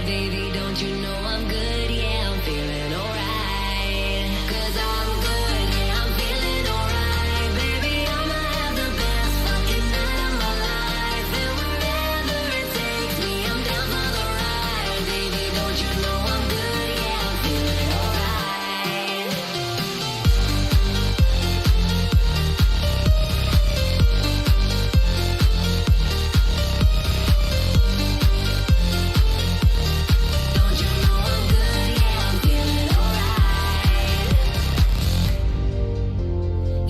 baby, don't you know I'm good? Yeah, I'm feeling alright. 'Cause I'm good, yeah, I'm feeling alright. Baby, I'ma have the best fucking night of my life. And wherever it takes me, I'm down for the ride. Baby, don't you know I'm good? Yeah, I'm feeling alright. Don't you know I'm good? Yeah, I'm feeling alright.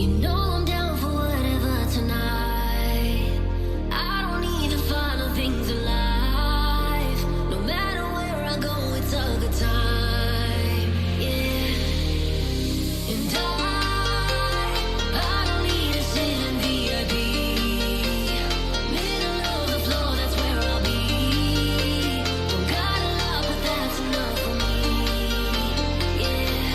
You know I'm down for whatever tonight. I don't need the final things in life. No matter where I go, it's a good time. Yeah. And I don't need to sit in VIP. Middle of the floor, that's where I'll be. Don't got a lot, but that's enough for me. Yeah.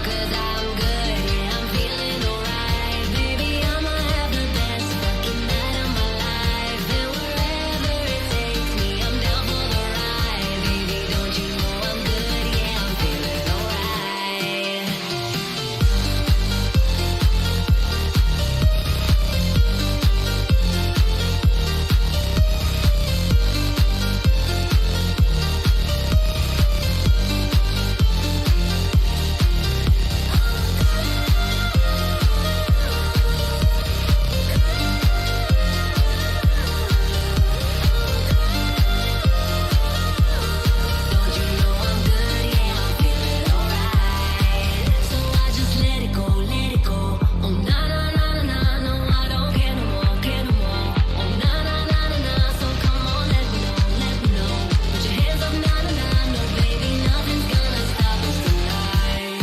'Cause I'm good, yeah, I'm feeling alright. Baby, I'ma have the best fucking night of my life. And wherever it takes me, I'm down for the ride. Baby, don't you know I'm good? Yeah, I'm feeling alright. Don't you know I'm good? Yeah, I'm feeling alright. So I just let it go, let it go. Oh na na na na na, no I don't care no more, care no more. Oh na na na na na, so come on, let me know, let me know. Put your hands up, na na na, no baby, nothing's gonna stop us tonight.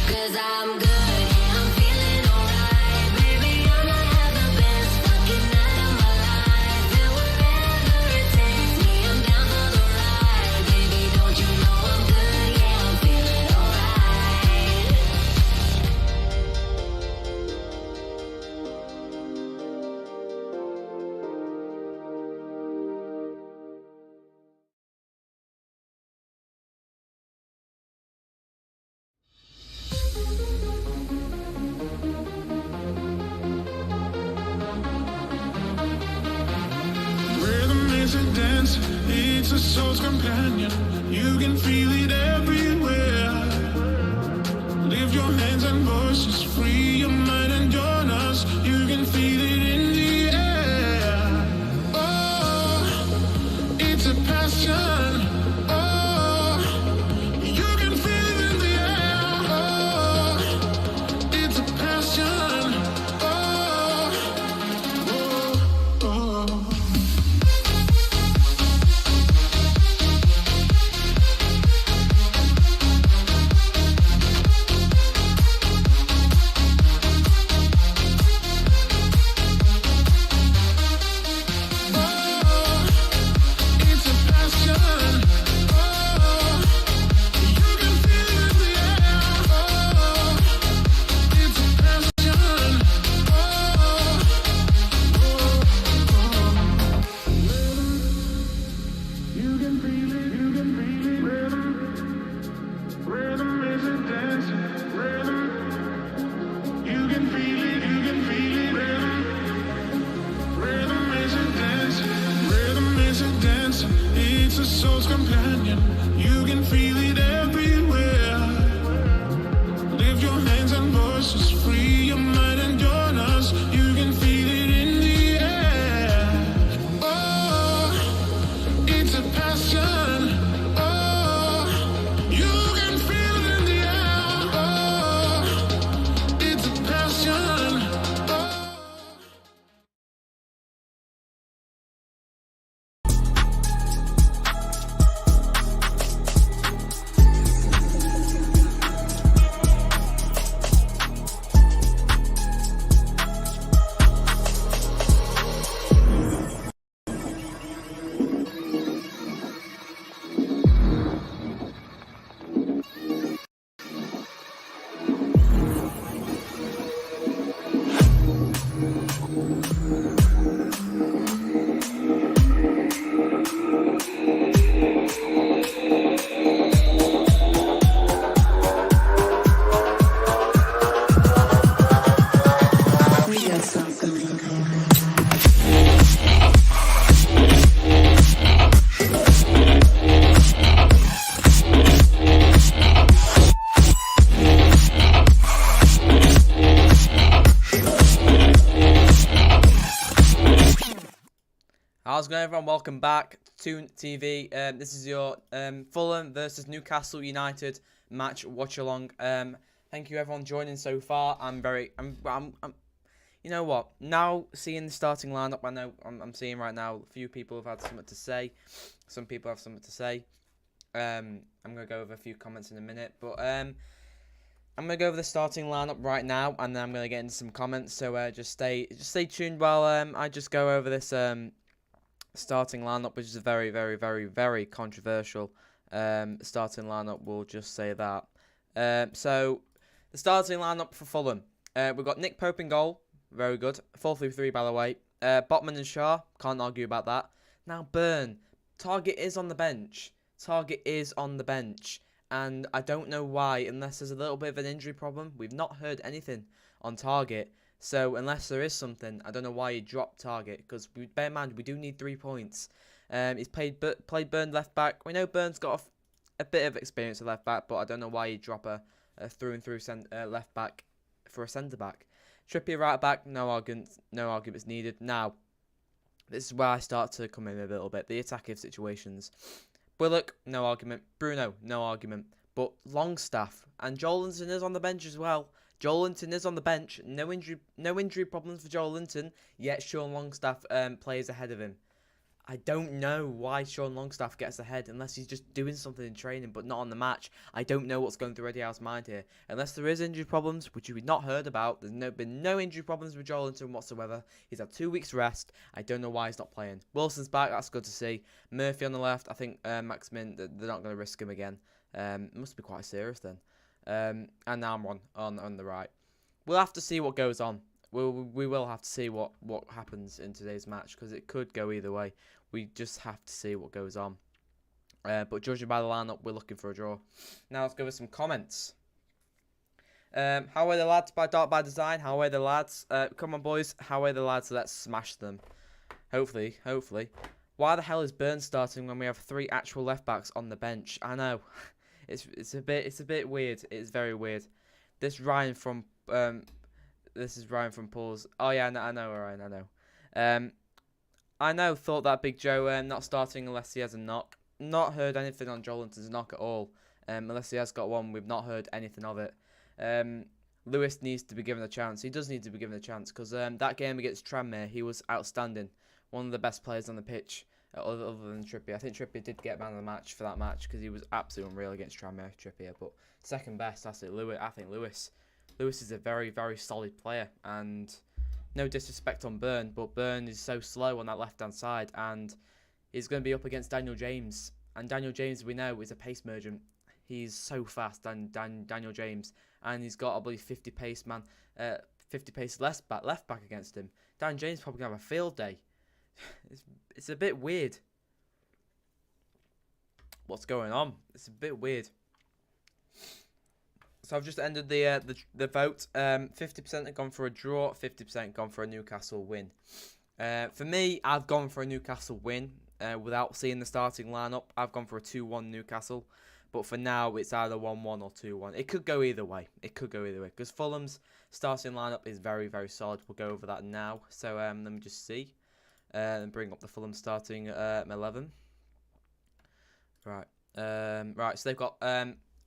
'Cause I'm good, yeah, I'm feeling alright. Baby, I'ma have the best fucking night of my life. And wherever it takes me, I'm down for the ride. Baby, don't you know I'm good? Yeah, I'm feeling alright. Rhythm is a dance, it's a soul's companion. You can feel it everywhere. Lift your hands and voices, free your mind and join us. You can feel it in the air. Oh, it's a passion. Oh, you can feel it in the air. Oh, it's a passion. Oh, oh, oh. It's a soul's companion. You can feel it everywhere. Lift your hands and voices, free your mind and join us. You can feel it in the air. Oh, it's a passion. Oh, you can feel it in the air. Oh, it's a passion. Oh. How's it going, everyone? Welcome back to TV. This is your Fulham versus Newcastle United match watch along. Thank you everyone joining so far. I'm you know what? Now seeing the starting lineup, I know I'm seeing right now a few people have had something to say. Some people have something to say. I'm gonna go over a few comments in a minute, but I'm gonna go over the starting lineup right now, and then I'm gonna get into some comments. So just stay tuned while I just go over this starting lineup, which is a very, very, very, very controversial starting lineup. We'll just say that. So the starting lineup for Fulham, we've got Nick Pope in goal, very good. 4-3-3 by the way. Botman and Shaw, can't argue about that. Now Burn, Target is on the bench. And I don't know why, unless there's a little bit of an injury problem. We've not heard anything on Target. So unless there is something, I don't know why he dropped Target. Because bear in mind, we do need 3 points. He's played Burn left back. We know Burn's got a bit of experience at left back, but I don't know why he'd drop a through and through left back for a centre back. Trippier right back, no arguments needed. Now, this is where I start to come in a little bit. The attacking situations. Willock, no argument. Bruno, no argument. But Longstaff and Joelinton is on the bench as well. Joelinton is on the bench. No injury problems for Joelinton. Yet Sean Longstaff plays ahead of him. I don't know why Sean Longstaff gets ahead unless he's just doing something in training but not on the match. I don't know what's going through Eddie Howe's mind here. Unless there is injury problems, which we've not heard about. There's been no injury problems with Joelinton whatsoever. He's had 2 weeks rest. I don't know why he's not playing. Wilson's back. That's good to see. Murphy on the left. I think Maximin, they're not going to risk him again. It must be quite serious then. And now I'm on the right. We'll have to see what goes on. We will have to see what happens in today's match because it could go either way. We just have to see what goes on. But judging by the lineup, we're looking for a draw. Now let's go with some comments. How are the lads by Dark by Design? How are the lads? Come on, boys. How are the lads? Let's smash them. Hopefully. Why the hell is Burn starting when we have 3 actual left backs on the bench? I know. It's a bit weird. It's very weird. This is Ryan from Paul's. Oh yeah, I know, Ryan. I know. Thought that Big Joe not starting unless he has a knock. Not heard anything on Joelinton's knock at all. Unless he has got one, we've not heard anything of it. Lewis needs to be given a chance. He does need to be given a chance because that game against Tranmere, he was outstanding. One of the best players on the pitch, other than Trippier. I think Trippier did get man of the match for that match because he was absolutely unreal against Tranmere, Trippier. But second best, that's it. I think Lewis. Lewis is a very, very solid player, and no disrespect on Burn, but Burn is so slow on that left-hand side, and he's going to be up against Daniel James. And Daniel James, we know, is a pace merchant. He's so fast, Daniel James, and he's got, I believe, 50 pace left back against him. Daniel James probably going to have a field day. It's a bit weird. What's going on? It's a bit weird. So I've just ended the vote. 50% have gone for a draw. 50% gone for a Newcastle win. For me, I've gone for a Newcastle win without seeing the starting lineup. I've gone for a 2-1 Newcastle. But for now, it's either 1-1 or 2-1. It could go either way. Because Fulham's starting lineup is very, very solid. We'll go over that now. So let me just see. And bring up the Fulham starting 11. Right. Right, so they've got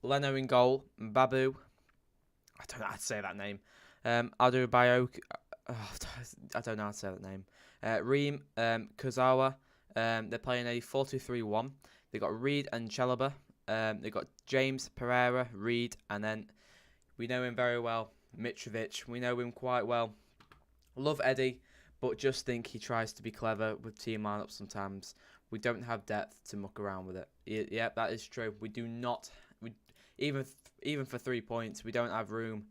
Leno in goal, Babu. I don't know how to say that name. Adebayo. I don't know how to say that name. Reem, Kurzawa. They're playing a 4-2-3-1. They've got Reed and Chalobah. They've got James, Pereira, Reed, and then we know him very well, Mitrovic. We know him quite well. Love Eddie, but just think he tries to be clever with team lineups sometimes. We don't have depth to muck around with it. Yeah, that is true. We do not. Even for 3 points, we don't have room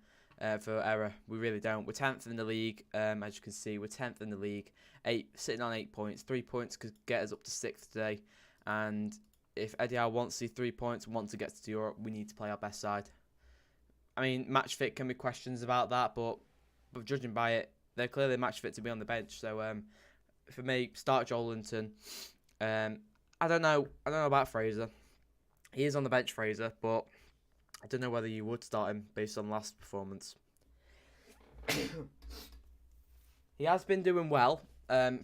for error. We really don't. We're 10th in the league. As you can see, we're 10th in the league. Sitting on 8 points. 3 points could get us up to 6th today. And if Eddie Howe wants to see 3 points, wants to get to Europe, we need to play our best side. I mean, match fit can be questions about that, but judging by it, they're clearly match fit to be on the bench. So for me, start Joelinton. I don't know about Fraser. He is on the bench, Fraser, but I don't know whether you would start him based on last performance. He has been doing well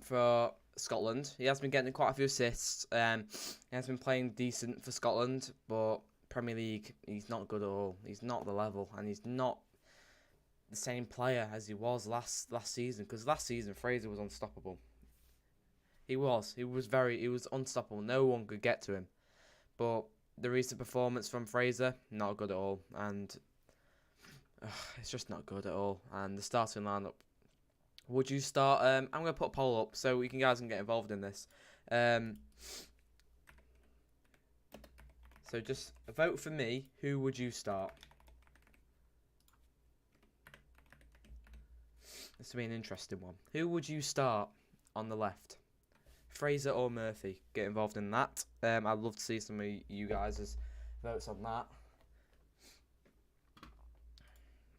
for Scotland. He has been getting quite a few assists. He has been playing decent for Scotland, but Premier League, he's not good at all. He's not the level, and he's not the same player as he was last season. Because last season, Fraser was unstoppable. He was unstoppable. No one could get to him. But the recent performance from Fraser, not good at all, and it's just not good at all. And the starting lineup. Would you start? I'm going to put a poll up so you guys can get involved in this. So just vote for me. Who would you start? This will be an interesting one. Who would you start on the left? Fraser or Murphy? Get involved in that. I'd love to see some of you guys' votes on that.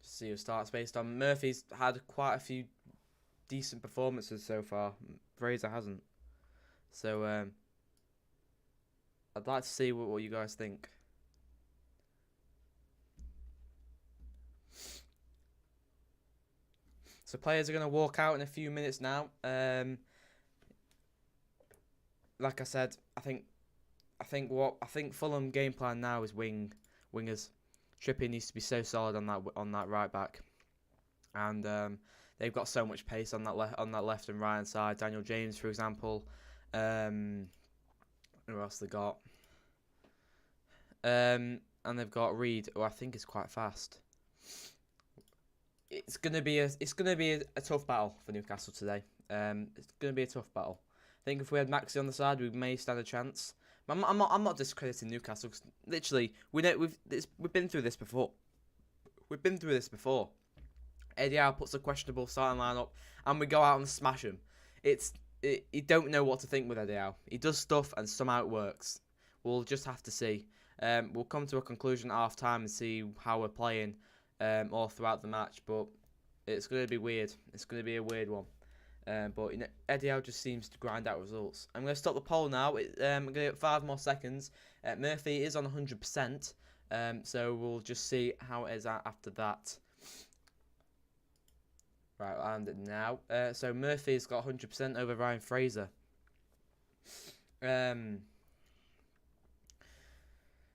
Just see who starts based on. Murphy's had quite a few decent performances so far. Fraser hasn't. So I'd like to see what you guys think. So players are going to walk out in a few minutes now. Like I said, I think Fulham game plan now is wingers. Trippier needs to be so solid on that right back, and they've got so much pace on that left and right hand side. Daniel James, for example. Who else they got? And they've got Reed, who I think is quite fast. It's gonna be a tough battle for Newcastle today. It's gonna be a tough battle. I think if we had Maxi on the side, we may stand a chance. I'm not discrediting Newcastle. Cause literally, we've been through this before. Eddie Howe puts a questionable starting lineup, and we go out and smash him. You don't know what to think with Eddie Howe. He does stuff, and somehow it works. We'll just have to see. We'll come to a conclusion at half time and see how we're playing all throughout the match. But it's going to be weird. It's going to be a weird one. But Eddie Howe just seems to grind out results. I'm going to stop the poll now. I'm going to give it 5 more seconds. Murphy is on 100%. So we'll just see how it is after that. Right, and now. So Murphy's got 100% over Ryan Fraser.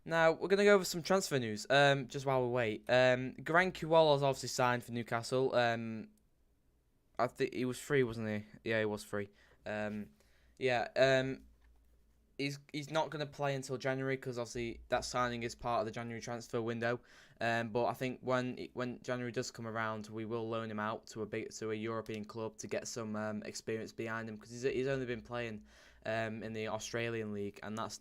Now, we're going to go over some transfer news, just while we wait. Garang Kuala's obviously signed for Newcastle. I think he was free, wasn't he? Yeah, he was free. He's not going to play until January because obviously that signing is part of the January transfer window. But I think when January does come around, we will loan him out to a European club to get some experience behind him because he's only been playing in the Australian league, and that's,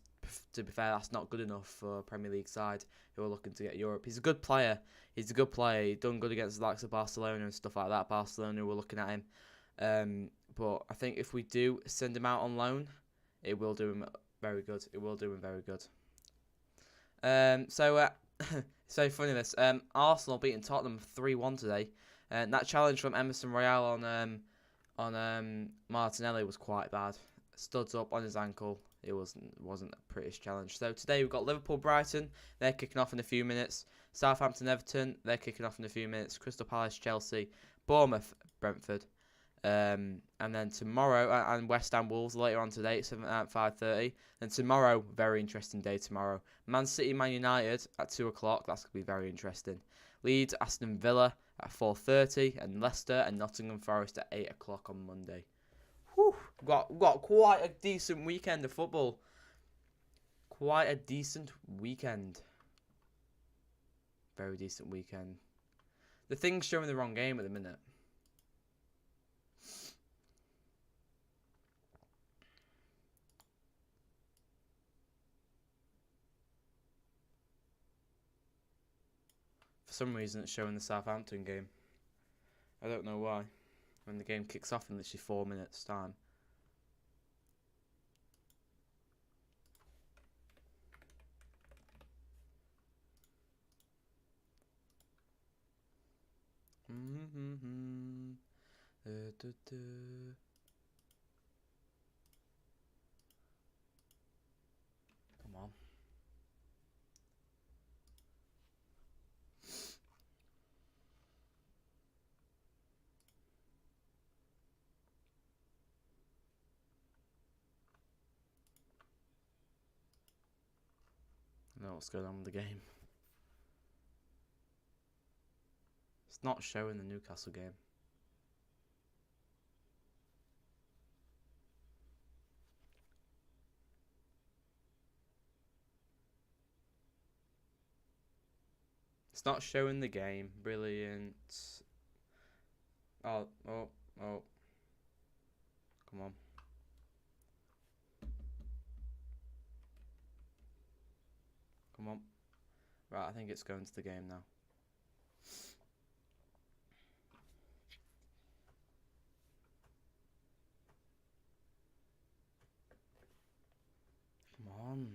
to be fair, that's not good enough for a Premier League side who are looking to get Europe. He's a good player. He's done good against the likes of Barcelona and stuff like that. Barcelona were looking at him. But I think if we do send him out on loan, it will do him very good. So funny this. Arsenal beating Tottenham 3-1 today. And that challenge from Emerson Royale on Martinelli was quite bad. Studs up on his ankle. It wasn't a prettiest challenge. So today we've got Liverpool-Brighton. They're kicking off in a few minutes. Southampton-Everton. They're kicking off in a few minutes. Crystal Palace-Chelsea. Bournemouth-Brentford. And then tomorrow, and West Ham Wolves later on today at 5:30. And tomorrow, very interesting day tomorrow. Man City, Man United at 2 o'clock. That's going to be very interesting. Leeds, Aston Villa at 4:30. And Leicester and Nottingham Forest at 8 o'clock on Monday. Whew, got quite a decent weekend of football. Quite a decent weekend. Very decent weekend. The thing's showing the wrong game at the minute. For some reason, it's showing the Southampton game. I don't know why. When the game kicks off in literally 4 minutes' time. Come on. know what's going on with the game. It's not showing the Newcastle game. It's not showing the game. Brilliant. Oh. Come on. Come on. Right, I think it's going to the game now. Come on.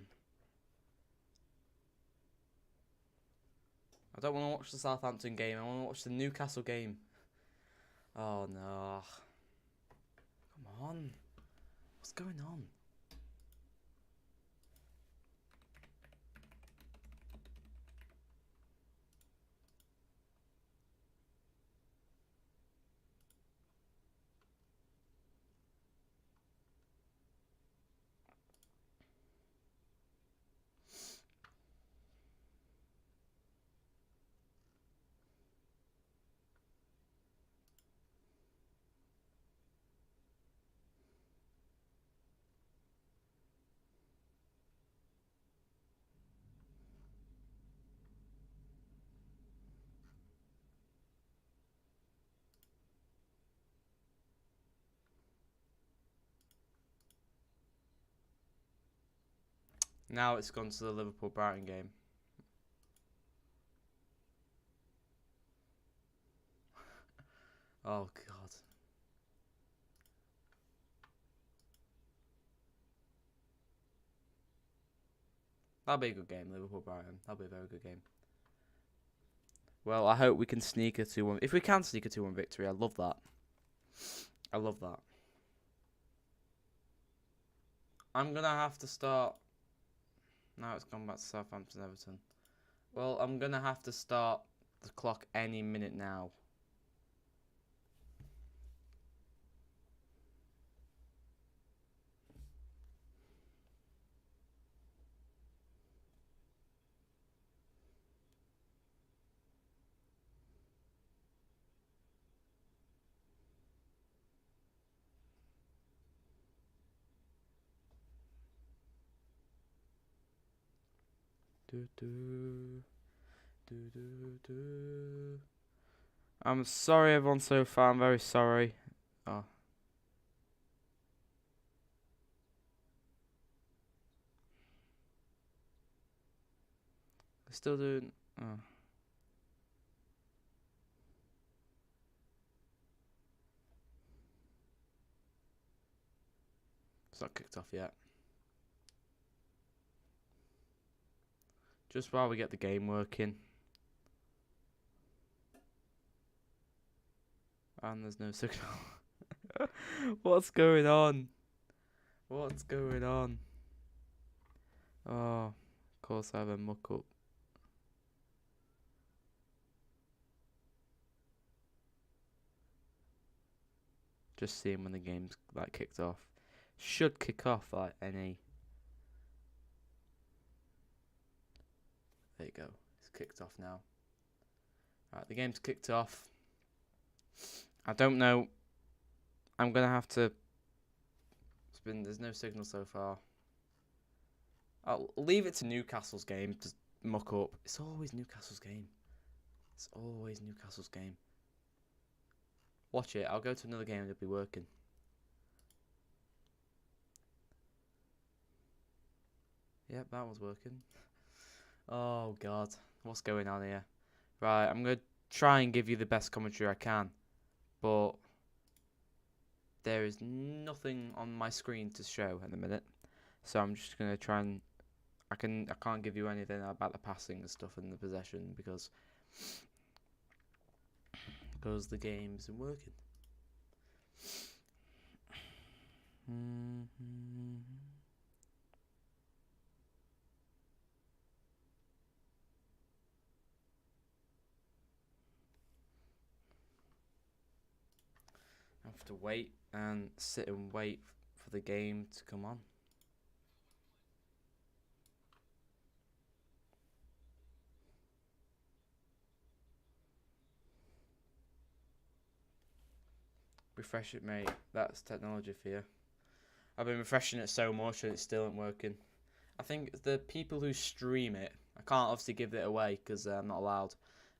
I don't want to watch the Southampton game. I want to watch the Newcastle game. Oh, no. Come on. What's going on? Now it's gone to the Liverpool-Brighton game. Oh, God. That'll be a good game, Liverpool-Brighton. That'll be a very good game. Well, I hope we can sneak a 2-1. If we can sneak a 2-1 victory, I love that. I love that. I'm going to have to start... Now it's gone back to Southampton, Everton. Well, I'm going to have to start the clock any minute now. I'm sorry everyone so far, I'm very sorry. Oh. Still doing... Oh. It's not kicked off yet. Just while we get the game working. And there's no signal. What's going on? What's going on? Oh, of course I have a muck up. Just seeing when the game's like kicked off. Should kick off like any. There you go. It's kicked off now. Right, the game's kicked off. I don't know. I'm gonna have to. There's no signal so far. I'll leave it to Newcastle's game to muck up. It's always Newcastle's game. It's always Newcastle's game. Watch it. I'll go to another game and it'll be working. Yep, that was working. Oh, God. What's going on here? Right, I'm going to try and give you the best commentary I can. But there is nothing on my screen to show at the minute. So I'm just going to try and... I can't give you anything about the passing and stuff and the possession because the game isn't working. I have to wait and sit and wait for the game to come on. Refresh it, mate. That's technology for you. I've been refreshing it so much and it still isn't working. I think the people who stream it, I can't obviously give it away because I'm not allowed.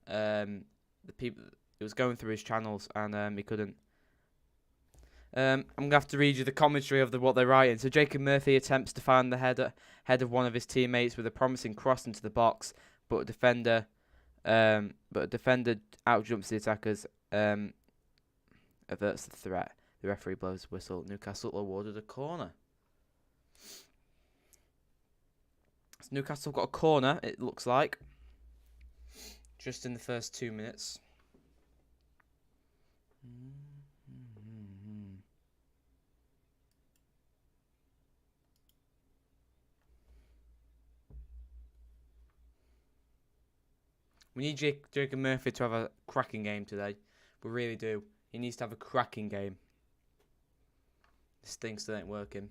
The people, it was going through his channels and he couldn't. I'm gonna have to read you the commentary of what they're writing. So Jacob Murphy attempts to find the head of one of his teammates with a promising cross into the box, but a defender outjumps the attackers. Averts the threat. The referee blows the whistle. Newcastle awarded a corner. So Newcastle got a corner, it looks like. Just in the first 2 minutes. We need Jacob Murphy to have a cracking game today. We really do. He needs to have a cracking game. This thing still ain't working.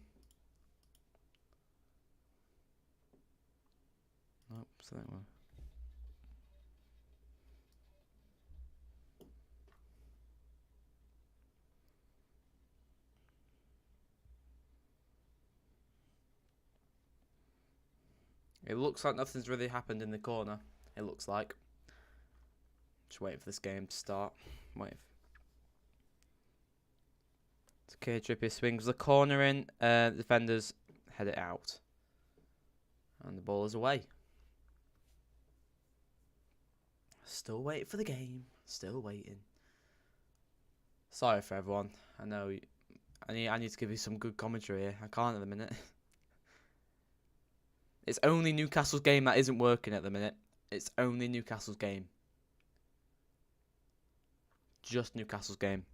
Nope, still ain't working. It looks like nothing's really happened in the corner. It looks like. Just waiting for this game to start. Okay, Trippier swings the corner in. Defenders head it out. And the ball is away. Still waiting for the game. Still waiting. Sorry for everyone. I know I need to give you some good commentary here. I can't at the minute. It's only Newcastle's game that isn't working at the minute. It's only Newcastle's game. Just Newcastle's game.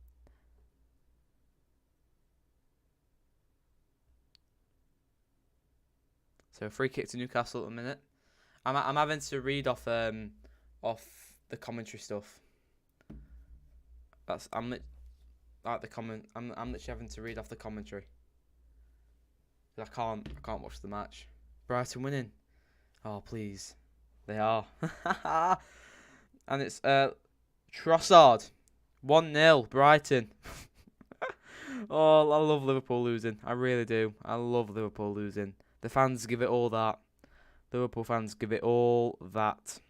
So free kick to Newcastle at the minute. I'm having to read off the commentary stuff. I'm literally having to read off the commentary. I can't watch the match. Brighton winning. Oh please. They are. And it's Trossard. 1-0 Brighton. Oh, I love Liverpool losing. I really do. I love Liverpool losing. The fans give it all that. Liverpool fans give it all that.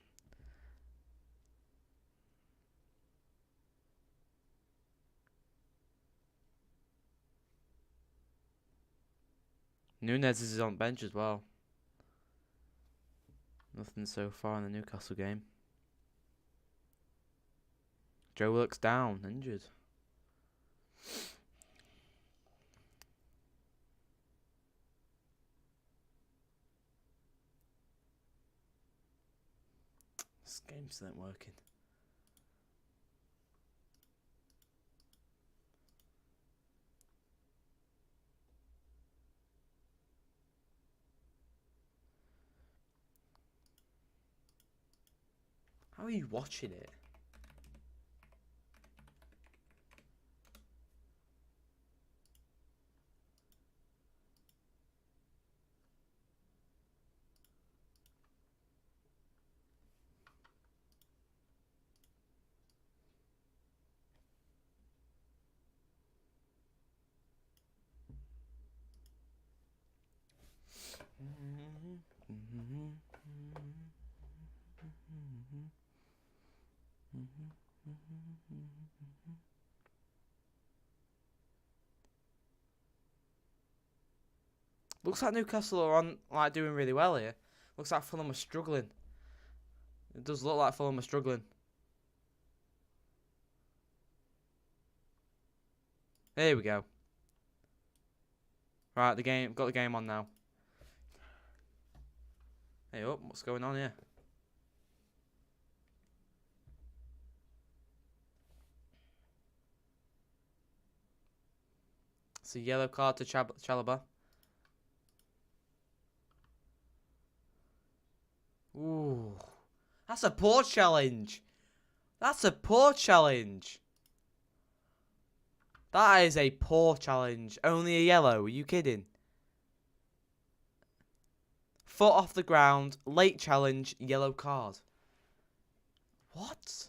Nunez is on bench as well. Nothing so far in the Newcastle game. Joe Willock's down, injured. This game still ain't working. How are you watching it? Looks like Newcastle are doing really well here. Looks like Fulham are struggling. It does look like Fulham are struggling. There we go. Right, got the game on now. Hey up, what's going on here? It's a yellow card to Chalobah. Ooh. That's a poor challenge. That's a poor challenge. That is a poor challenge. Only a yellow. Are you kidding? Foot off the ground. Late challenge. Yellow card. What?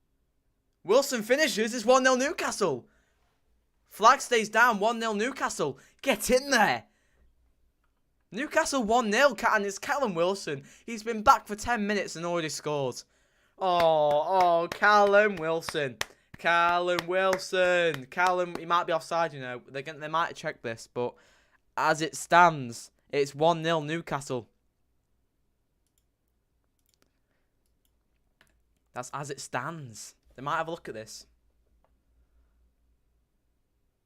Wilson finishes. It's 1-0 Newcastle. Flag stays down. 1-0 Newcastle. Get in there. Newcastle 1-0. And it's Callum Wilson. He's been back for 10 minutes and already scored. Oh, Callum Wilson. Callum Wilson. Callum, he might be offside, you know. They might check this, but as it stands, it's 1-0 Newcastle. That's as it stands. They might have a look at this.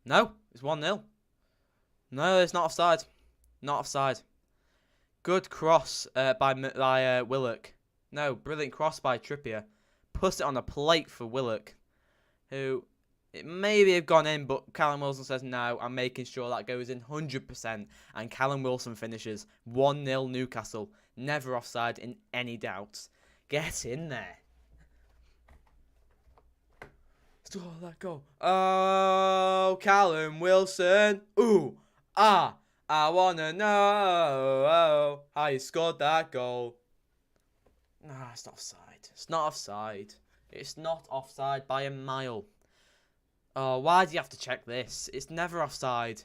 No, it's 1-0. No, it's not offside. Not offside. Good cross by Willock. No, brilliant cross by Trippier. Puts it on a plate for Willock, who it maybe have gone in, but Callum Wilson says no. I'm making sure that goes in 100%, and Callum Wilson finishes 1-0 Newcastle. Never offside in any doubt. Get in there. Oh, that goal. Oh, Callum Wilson. Ooh, I wanna know how you scored that goal. Nah, it's not offside. It's not offside. It's not offside by a mile. Oh, why do you have to check this? It's never offside.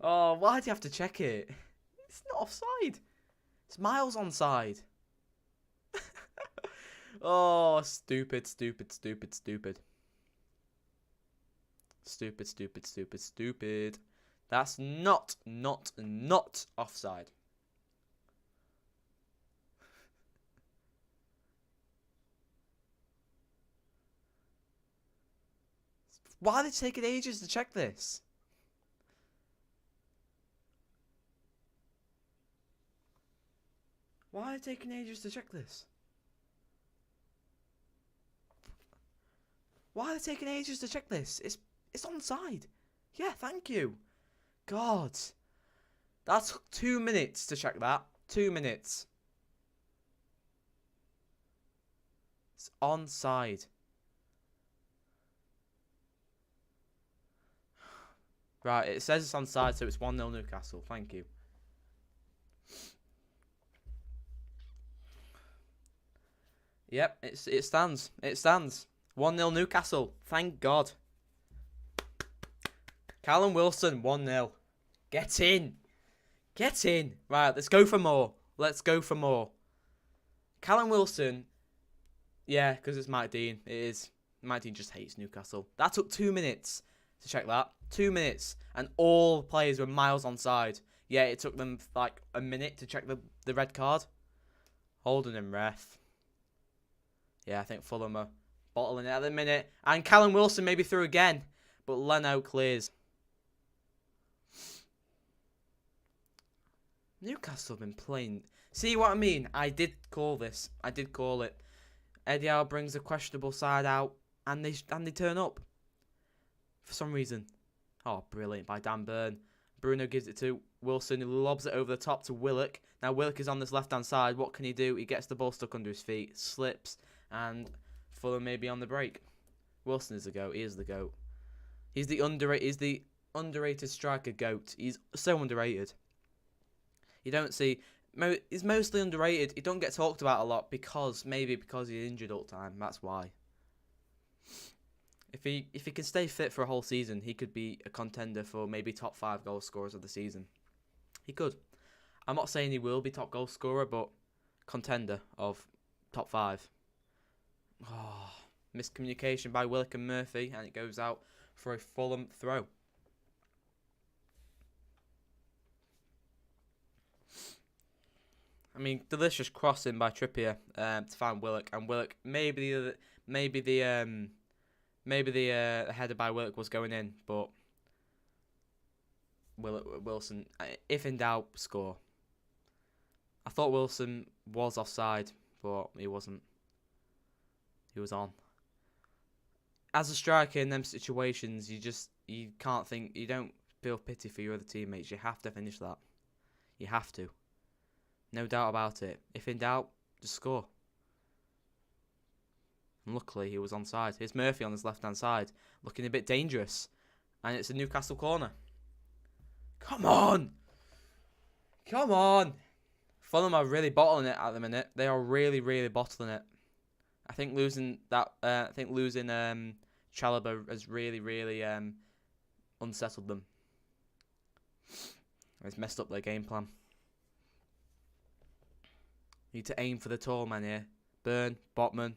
Oh, why do you have to check it? It's not offside. It's miles onside. Oh, stupid. Stupid. That's not offside. Why are they taking ages to check this? Why are they taking ages to check this? Why are they taking ages to check this? It's onside. Yeah, thank you. God. That took 2 minutes to check that. 2 minutes. It's onside. Right, it says it's onside, so it's 1-0 Newcastle. Thank you. Yep, it stands. It stands. 1-0 Newcastle. Thank God. Callum Wilson, 1-0. Get in. Get in. Right, let's go for more. Let's go for more. Callum Wilson. Yeah, because it's Mike Dean. It is. Mike Dean just hates Newcastle. That took 2 minutes to check that. 2 minutes. And all players were miles onside. Yeah, it took them like a minute to check the red card. Holding him ref. Yeah, I think Fulham are bottling it at the minute. And Callum Wilson maybe through again. But Leno clears. Newcastle have been playing. See what I mean? I did call this. I did call it. Eddie Howe brings a questionable side out. And they turn up. For some reason. Oh, brilliant by Dan Burn. Bruno gives it to Wilson, who lobs it over the top to Willock. Now Willock is on this left-hand side. What can he do? He gets the ball stuck under his feet, slips, and Fulham may be on the break. Wilson is the GOAT. He is the GOAT. He's the underrated striker GOAT. He's so underrated. You don't see... He's mostly underrated. He don't get talked about a lot because he's injured all the time. That's why. If he can stay fit for a whole season, he could be a contender for maybe top 5 goal scorers of the season. He could. I'm not saying he will be top goal scorer, but contender of top 5. Oh, miscommunication by Willock and Murphy, and it goes out for a Fulham throw. I mean, delicious crossing by Trippier to find Willock, and Willock maybe the header by Willock was going in, but Wilson, if in doubt, score. I thought Wilson was offside, but he wasn't. He was on. As a striker in them situations, you can't think, you don't feel pity for your other teammates. You have to finish that. You have to. No doubt about it. If in doubt, just score. And luckily, he was onside. Here's Murphy on his left-hand side, looking a bit dangerous. And it's a Newcastle corner. Come on! Come on! Fulham are really bottling it at the minute. They are really, really bottling it. I think losing that. I think losing Chalobah has really unsettled them. It's messed up their game plan. Need to aim for the tall man here. Burn, Botman.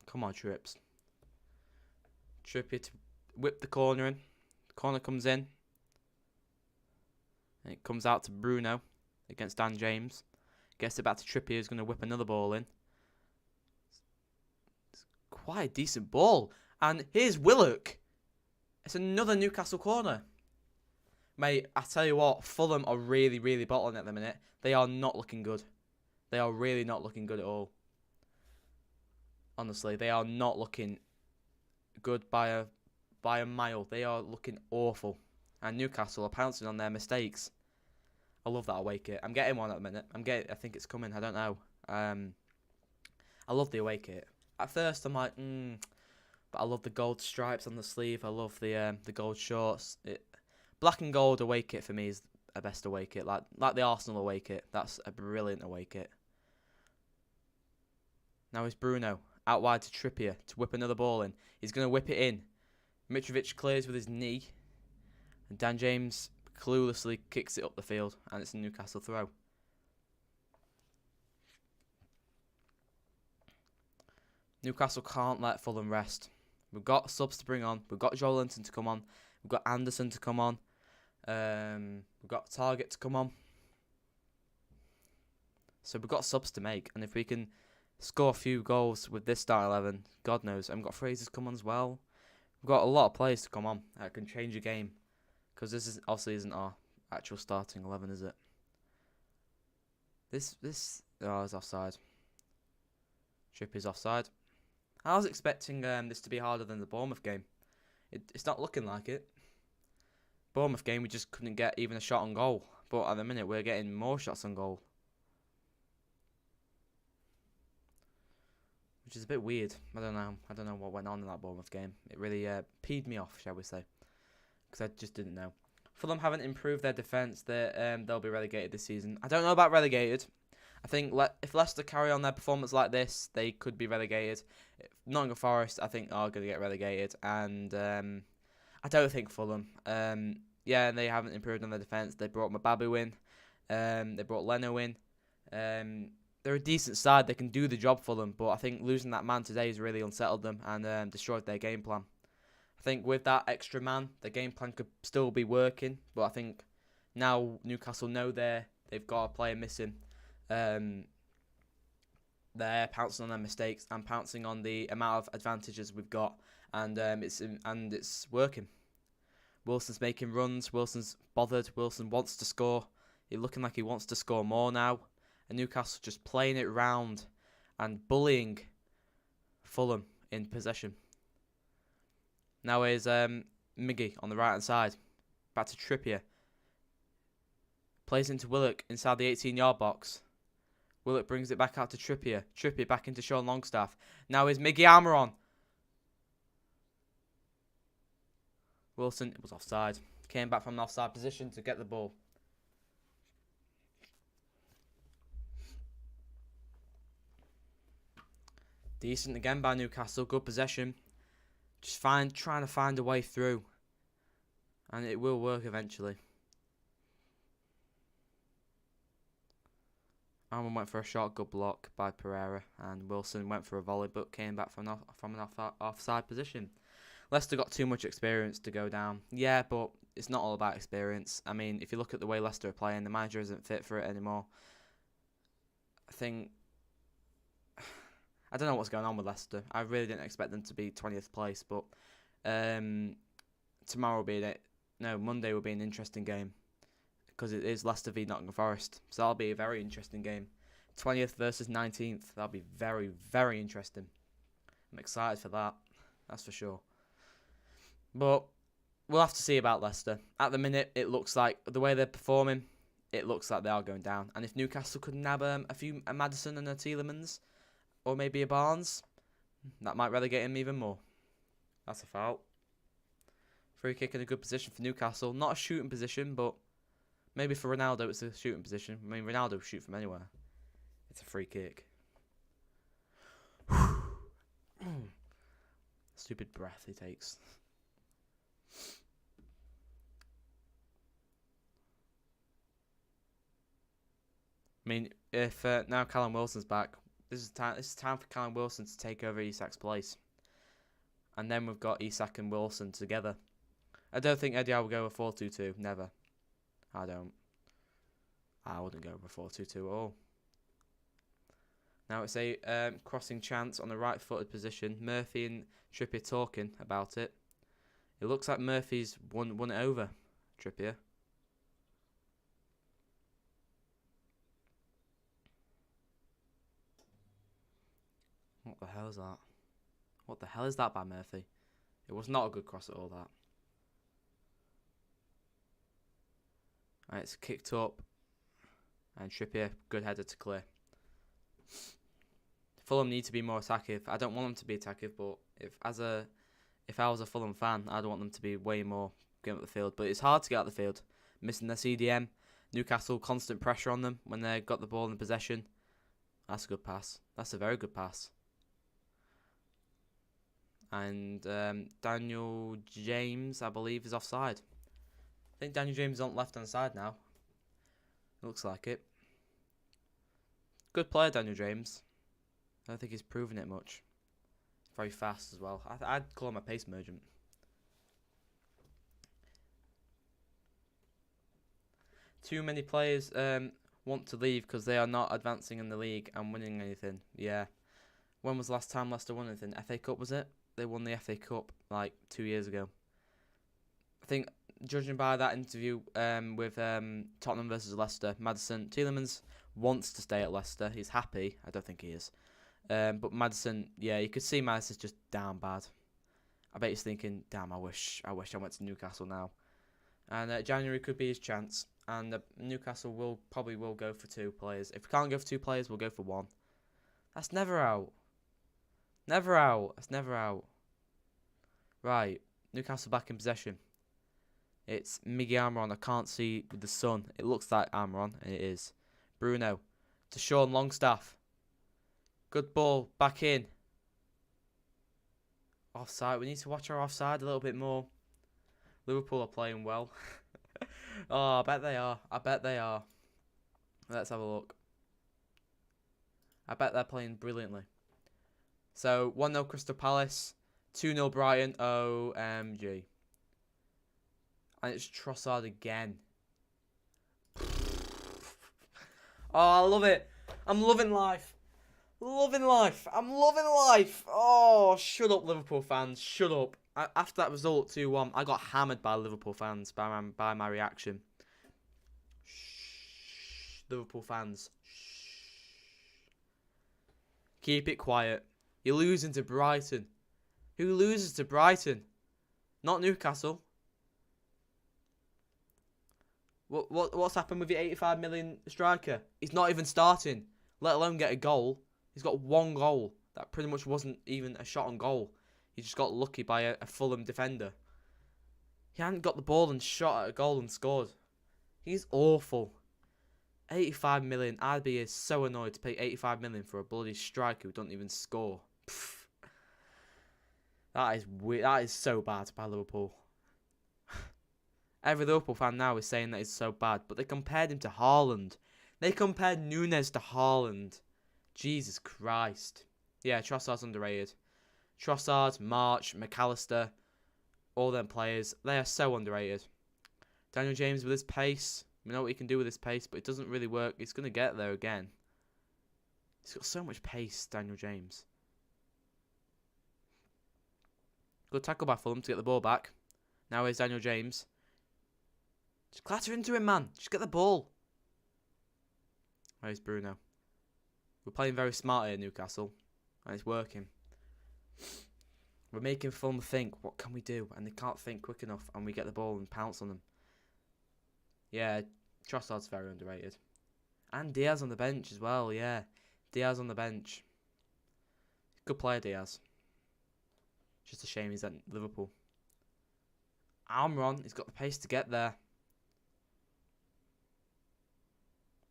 Come on, Trips. Trippier to whip the corner in. The corner comes in. And it comes out to Bruno against Dan James. Gets it back to Trippier, who's going to whip another ball in. It's quite a decent ball. And here's Willock. It's another Newcastle corner. Mate, I tell you what, Fulham are really bottling at the minute. They are not looking good. They are really not looking good at all. Honestly, they are not looking good by a mile. They are looking awful. And Newcastle are pouncing on their mistakes. I love that away kit. I'm getting one at the minute. I think it's coming. I don't know. I love the away kit. At first, I'm like, but I love the gold stripes on the sleeve. I love the gold shorts. Black and gold away kit for me is a best away kit. Like the Arsenal away kit. That's a brilliant away kit. Now it's Bruno out wide to Trippier to whip another ball in. He's going to whip it in. Mitrovic clears with his knee. And Dan James cluelessly kicks it up the field. And it's a Newcastle throw. Newcastle can't let Fulham rest. We've got subs to bring on. We've got Joelinton to come on. We've got Anderson to come on. We've got Target to come on. So we've got subs to make. And if we can score a few goals with this start 11, God knows. And we've got Fraser's come on as well. We've got a lot of players to come on that can change a game. Because this obviously isn't our actual starting 11, is it? This is offside. Trippier's offside. I was expecting this to be harder than the Bournemouth game. It's not looking like it. Bournemouth game, we just couldn't get even a shot on goal. But at the minute, we're getting more shots on goal. Which is a bit weird. I don't know what went on in that Bournemouth game. It really peed me off, shall we say. Because I just didn't know. Fulham haven't improved their defence. They'll be relegated this season. I don't know about relegated. I think if Leicester carry on their performance like this, they could be relegated. Nottingham Forest, I think, are going to get relegated. And I don't think Fulham. Yeah, they haven't improved on their defence. They brought Mababu in. They brought Leno in. They're a decent side. They can do the job, Fulham. But I think losing that man today has really unsettled them and destroyed their game plan. I think with that extra man, the game plan could still be working. But I think now Newcastle know they've got a player missing. They're pouncing on their mistakes and pouncing on the amount of advantages we've got, and it's working. Wilson's making runs. Wilson's bothered. Wilson wants to score. He's looking like he wants to score more now. And Newcastle just playing it round and bullying Fulham in possession. Now here's Miggy on the right hand side, back to Trippier. Plays into Willock inside the 18-yard box. Willock brings it back out to Trippier. Trippier back into Sean Longstaff. Now is Miggy Armour on. Wilson was offside. Came back from an offside position to get the ball. Decent again by Newcastle. Good possession. Just trying to find a way through. And it will work eventually. Almond went for a shot, good block by Pereira, and Wilson went for a volley but came back from an offside position. Leicester got too much experience to go down. Yeah, but it's not all about experience. I mean, if you look at the way Leicester are playing, the manager isn't fit for it anymore. I don't know what's going on with Leicester. I really didn't expect them to be 20th place, but Monday will be an interesting game. Because it is Leicester v Nottingham Forest. So that'll be a very interesting game. 20th versus 19th. That'll be very, very interesting. I'm excited for that. That's for sure. But we'll have to see about Leicester. At the minute, it looks like, the way they're performing, it looks like they are going down. And if Newcastle could nab a Maddison and a Tielemans, or maybe a Barnes, that might relegate him even more. That's a foul. Free kick in a good position for Newcastle. Not a shooting position, but maybe for Ronaldo it's a shooting position. I mean, Ronaldo will shoot from anywhere. It's a free kick. Stupid breath he takes. I mean, if now Callum Wilson's back, this is time for Callum Wilson to take over Isak's place. And then we've got Isak and Wilson together. I don't think Eddie Howe will go with 4-2-2. Never. I don't. I wouldn't go with 4-2-2 at all. Now it's a crossing chance on the right-footed position. Murphy and Trippier talking about it. It looks like Murphy's won it over Trippier. What the hell is that? What the hell is that by Murphy? It was not a good cross at all, that. Right, it's kicked up. And Trippier, good header to clear. Fulham need to be more attackive. I don't want them to be attackive, but if I was a Fulham fan, I'd want them to be way more getting up the field. But it's hard to get out the field. Missing their CDM. Newcastle, constant pressure on them when they got the ball in possession. That's a good pass. That's a very good pass. And Daniel James, I believe, is offside. I think Daniel James is on the left-hand side now. It looks like it. Good player, Daniel James. I don't think he's proven it much. Very fast as well. I'd call him a pace merchant. Too many players want to leave because they are not advancing in the league and winning anything. Yeah. When was the last time Leicester won anything? FA Cup, was it? They won the FA Cup like 2 years ago. I think, judging by that interview with Tottenham versus Leicester, Maddison, Tielemans wants to stay at Leicester. He's happy. I don't think he is. But Maddison, yeah, you could see Maddison's just down bad. I bet he's thinking, damn, I wish I went to Newcastle now. And January could be his chance. And Newcastle probably will go for 2 players. If we can't go for 2 players, we'll go for 1. That's never out. Never out. That's never out. Right. Newcastle back in possession. It's Miggy Almiron. I can't see with the sun. It looks like Almiron, and it is. Bruno. To Sean Longstaff. Good ball. Back in. Offside. We need to watch our offside a little bit more. Liverpool are playing well. Oh, I bet they are. I bet they are. Let's have a look. I bet they're playing brilliantly. So, 1-0 Crystal Palace. 2-0 Brighton. OMG. And it's Trossard again. Oh, I love it. I'm loving life. Loving life. I'm loving life. Oh, shut up, Liverpool fans. Shut up. After that result, 2-1, I got hammered by Liverpool fans by my reaction. Shh. Liverpool fans. Shh. Keep it quiet. You're losing to Brighton. Who loses to Brighton? Not Newcastle. What's happened with your 85 million striker? He's not even starting, let alone get a goal. He's got 1 goal. That pretty much wasn't even a shot on goal. He just got lucky by a Fulham defender. He hadn't got the ball and shot at a goal and scored. He's awful. 85 million. I'd be so annoyed to pay 85 million for a bloody striker who doesn't even score. Pfft. That is weird. That is so bad by Liverpool. Every Liverpool fan now is saying that he's so bad, but they compared him to Haaland. They compared Nunes to Haaland. Jesus Christ. Yeah, Trossard's underrated. Trossard, March, McAllister, all them players, they are so underrated. Daniel James with his pace. We know what he can do with his pace, but it doesn't really work. He's going to get there again. He's got so much pace, Daniel James. Good tackle by Fulham to get the ball back. Now here's Daniel James. Just clatter into him, man. Just get the ball. Where's Bruno? We're playing very smart here, Newcastle. And it's working. We're making Fulham think, what can we do? And they can't think quick enough. And we get the ball and pounce on them. Yeah, Trossard's very underrated. And Diaz on the bench as well, yeah. Diaz on the bench. Good player, Diaz. Just a shame he's at Liverpool. Almiron, he's got the pace to get there.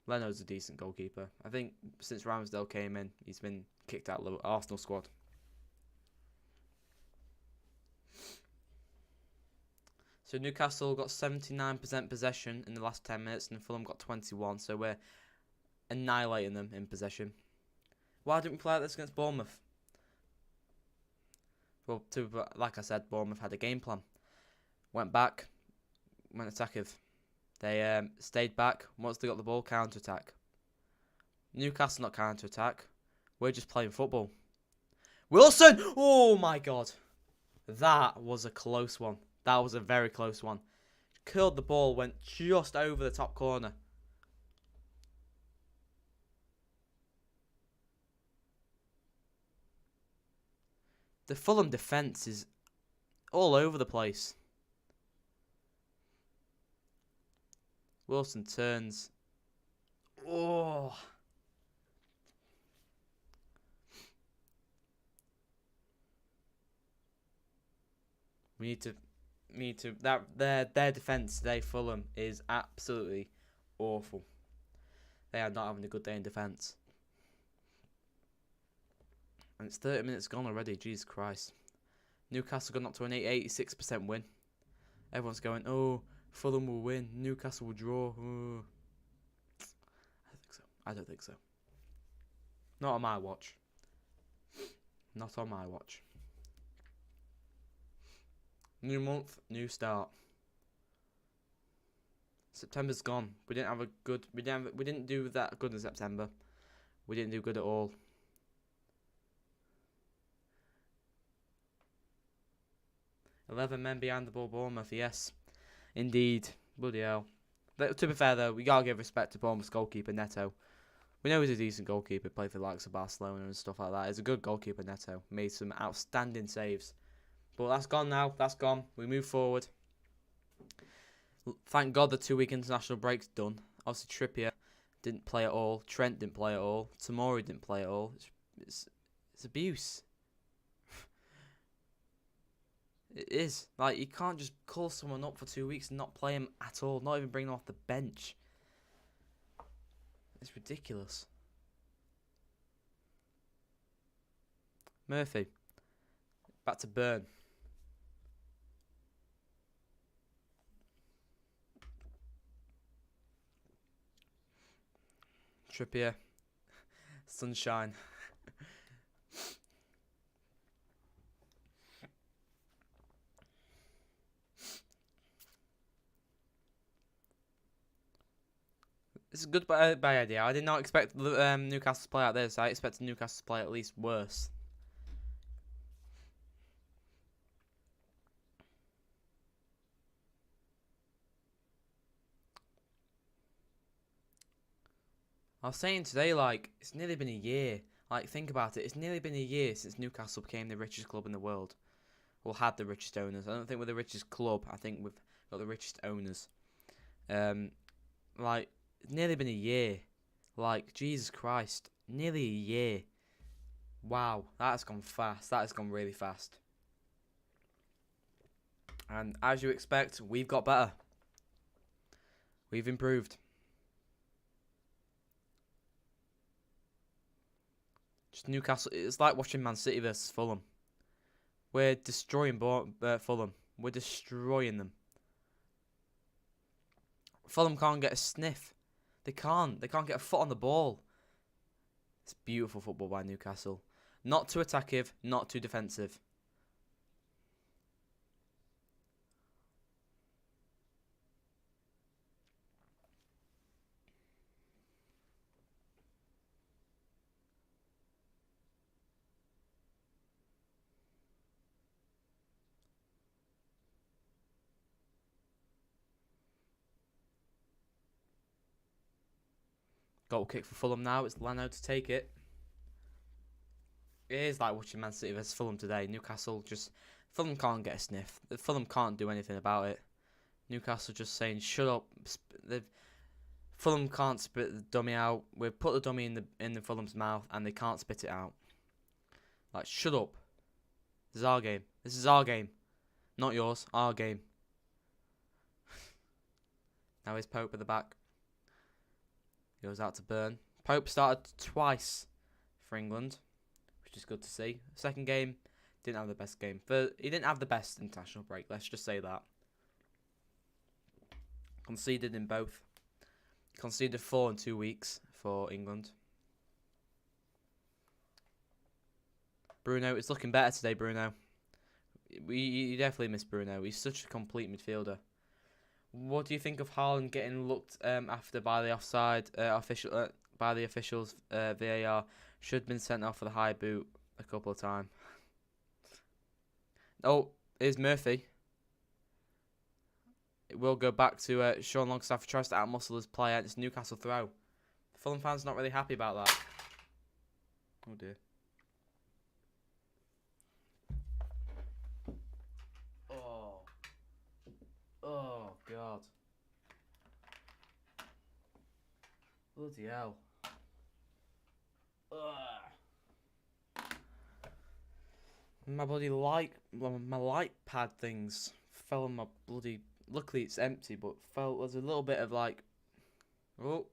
Leno's a decent goalkeeper. I think since Ramsdale came in, he's been kicked out of the Arsenal squad. So Newcastle got 79% possession in the last 10 minutes, and Fulham got 21. So we're annihilating them in possession. Why didn't we play like this against Bournemouth? Well, like I said, Bournemouth had a game plan. Went back, went attackive. They stayed back. Once they got the ball, counter-attack. Newcastle not counter-attack. We're just playing football. Wilson! Oh my God. That was a close one. That was a very close one. Curled the ball, went just over the top corner. The Fulham defence is all over the place. Wilson turns. Oh. We need to that their defence today, Fulham, is absolutely awful. They are not having a good day in defence. And it's 30 minutes gone already, Jesus Christ. Newcastle got up to an 86% win. Everyone's going, oh, Fulham will win, Newcastle will draw. Oh. I don't think so. Not on my watch. Not on my watch. New month, new start. September's gone. We didn't do that good in September. We didn't do good at all. "11 men behind the ball, Bournemouth." Yes, indeed. Bloody hell. To be fair though, we gotta give respect to Bournemouth's goalkeeper Neto. We know he's a decent goalkeeper. Played for the likes of Barcelona and stuff like that. He's a good goalkeeper, Neto. Made some outstanding saves. But that's gone now. That's gone. We move forward. Thank God the 2-week international break's done. Obviously Trippier didn't play at all. Trent didn't play at all. Tomori didn't play at all. It's abuse. It is. Like, you can't just call someone up for 2 weeks and not play him at all. Not even bring them off the bench. It's ridiculous. Murphy. Back to Burn. Trippier. Sunshine. It's a good bad idea. I did not expect Newcastle to play like this. I expected Newcastle to play at least worse. I was saying today, like, it's nearly been a year. Like, think about it. It's nearly been a year since Newcastle became the richest club in the world. Or had the richest owners. I don't think we're the richest club. I think we've got the richest owners. Like, it's nearly been a year. Like, Jesus Christ. Nearly a year. Wow. That has gone fast. That has gone really fast. And as you expect, we've got better. We've improved. Just Newcastle. It's like watching Man City versus Fulham. We're destroying Fulham. We're destroying them. Fulham can't get a sniff. They can't. They can't get a foot on the ball. It's beautiful football by Newcastle. Not too attackive, not too defensive. Goal kick for Fulham now. It's Leno to take it. It is like watching Man City versus Fulham today. Newcastle just... Fulham can't get a sniff. Fulham can't do anything about it. Newcastle just saying, shut up. Fulham can't spit the dummy out. We've put the dummy in the Fulham's mouth and they can't spit it out. Like, shut up. This is our game. This is our game. Not yours. Our game. Now here's Pope at the back. Goes out to Burn. Pope started twice for England, which is good to see. Second game, didn't have the best game. He didn't have the best international break, let's just say that. Conceded in both. Conceded 4 in 2 weeks for England. Bruno, it's looking better today, Bruno. You definitely miss Bruno. He's such a complete midfielder. What do you think of Haaland getting looked after by the offside by the officials? VAR should have been sent off for the high boot a couple of times. Oh, here's Murphy. It will go back to Sean Longstaff, who tries to outmuscle his player. It's Newcastle throw. Fulham fans not really happy about that. Oh dear. Oh, God. Bloody hell. Ugh. My light pad things fell on my bloody... Luckily it's empty, but there's a little bit of like... Oh.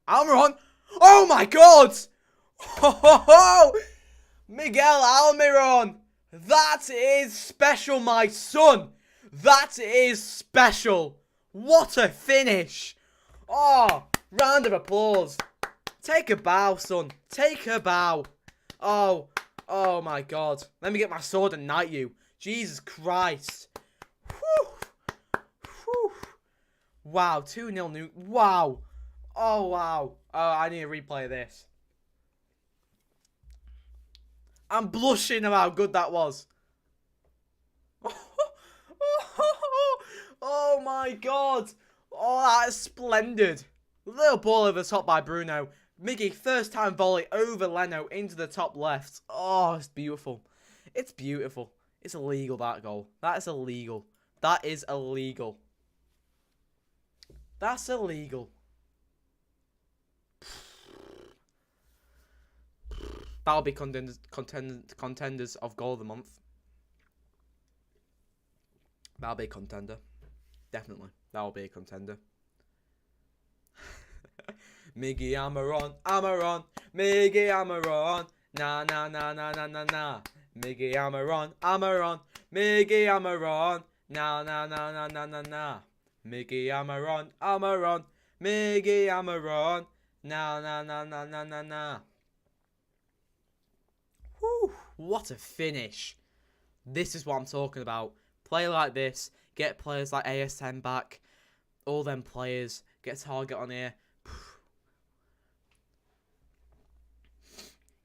Almiron! Oh my God! Oh, Miguel Almiron! That is special, my son! That is special. What a finish. Oh, round of applause. Take a bow, son. Take a bow. Oh my God. Let me get my sword and knight you. Jesus Christ. Whew. Whew. Wow, 2-0 New. Wow. Oh, wow. Oh, I need to replay this. I'm blushing about how good that was. Oh my God. Oh, that is splendid. Little ball over the top by Bruno. Miggy, first time volley over Leno into the top left. Oh, it's beautiful. It's beautiful. It's illegal, that goal. That is illegal. That is illegal. That's illegal. That'll be contenders of goal of the month. That'll be a contender. Definitely. That'll be a contender. Miggy Almiron, Almiron, Miggy Almiron, na na na na na na na. Miggy Almiron, Almiron, Miggy Almiron, na na na na na na na. Miggy Almiron, Almiron, Miggy Almiron, na na na na na na na. Whew, what a finish. This is what I'm talking about. Play like this, get players like ASM back, all them players, get Target on here.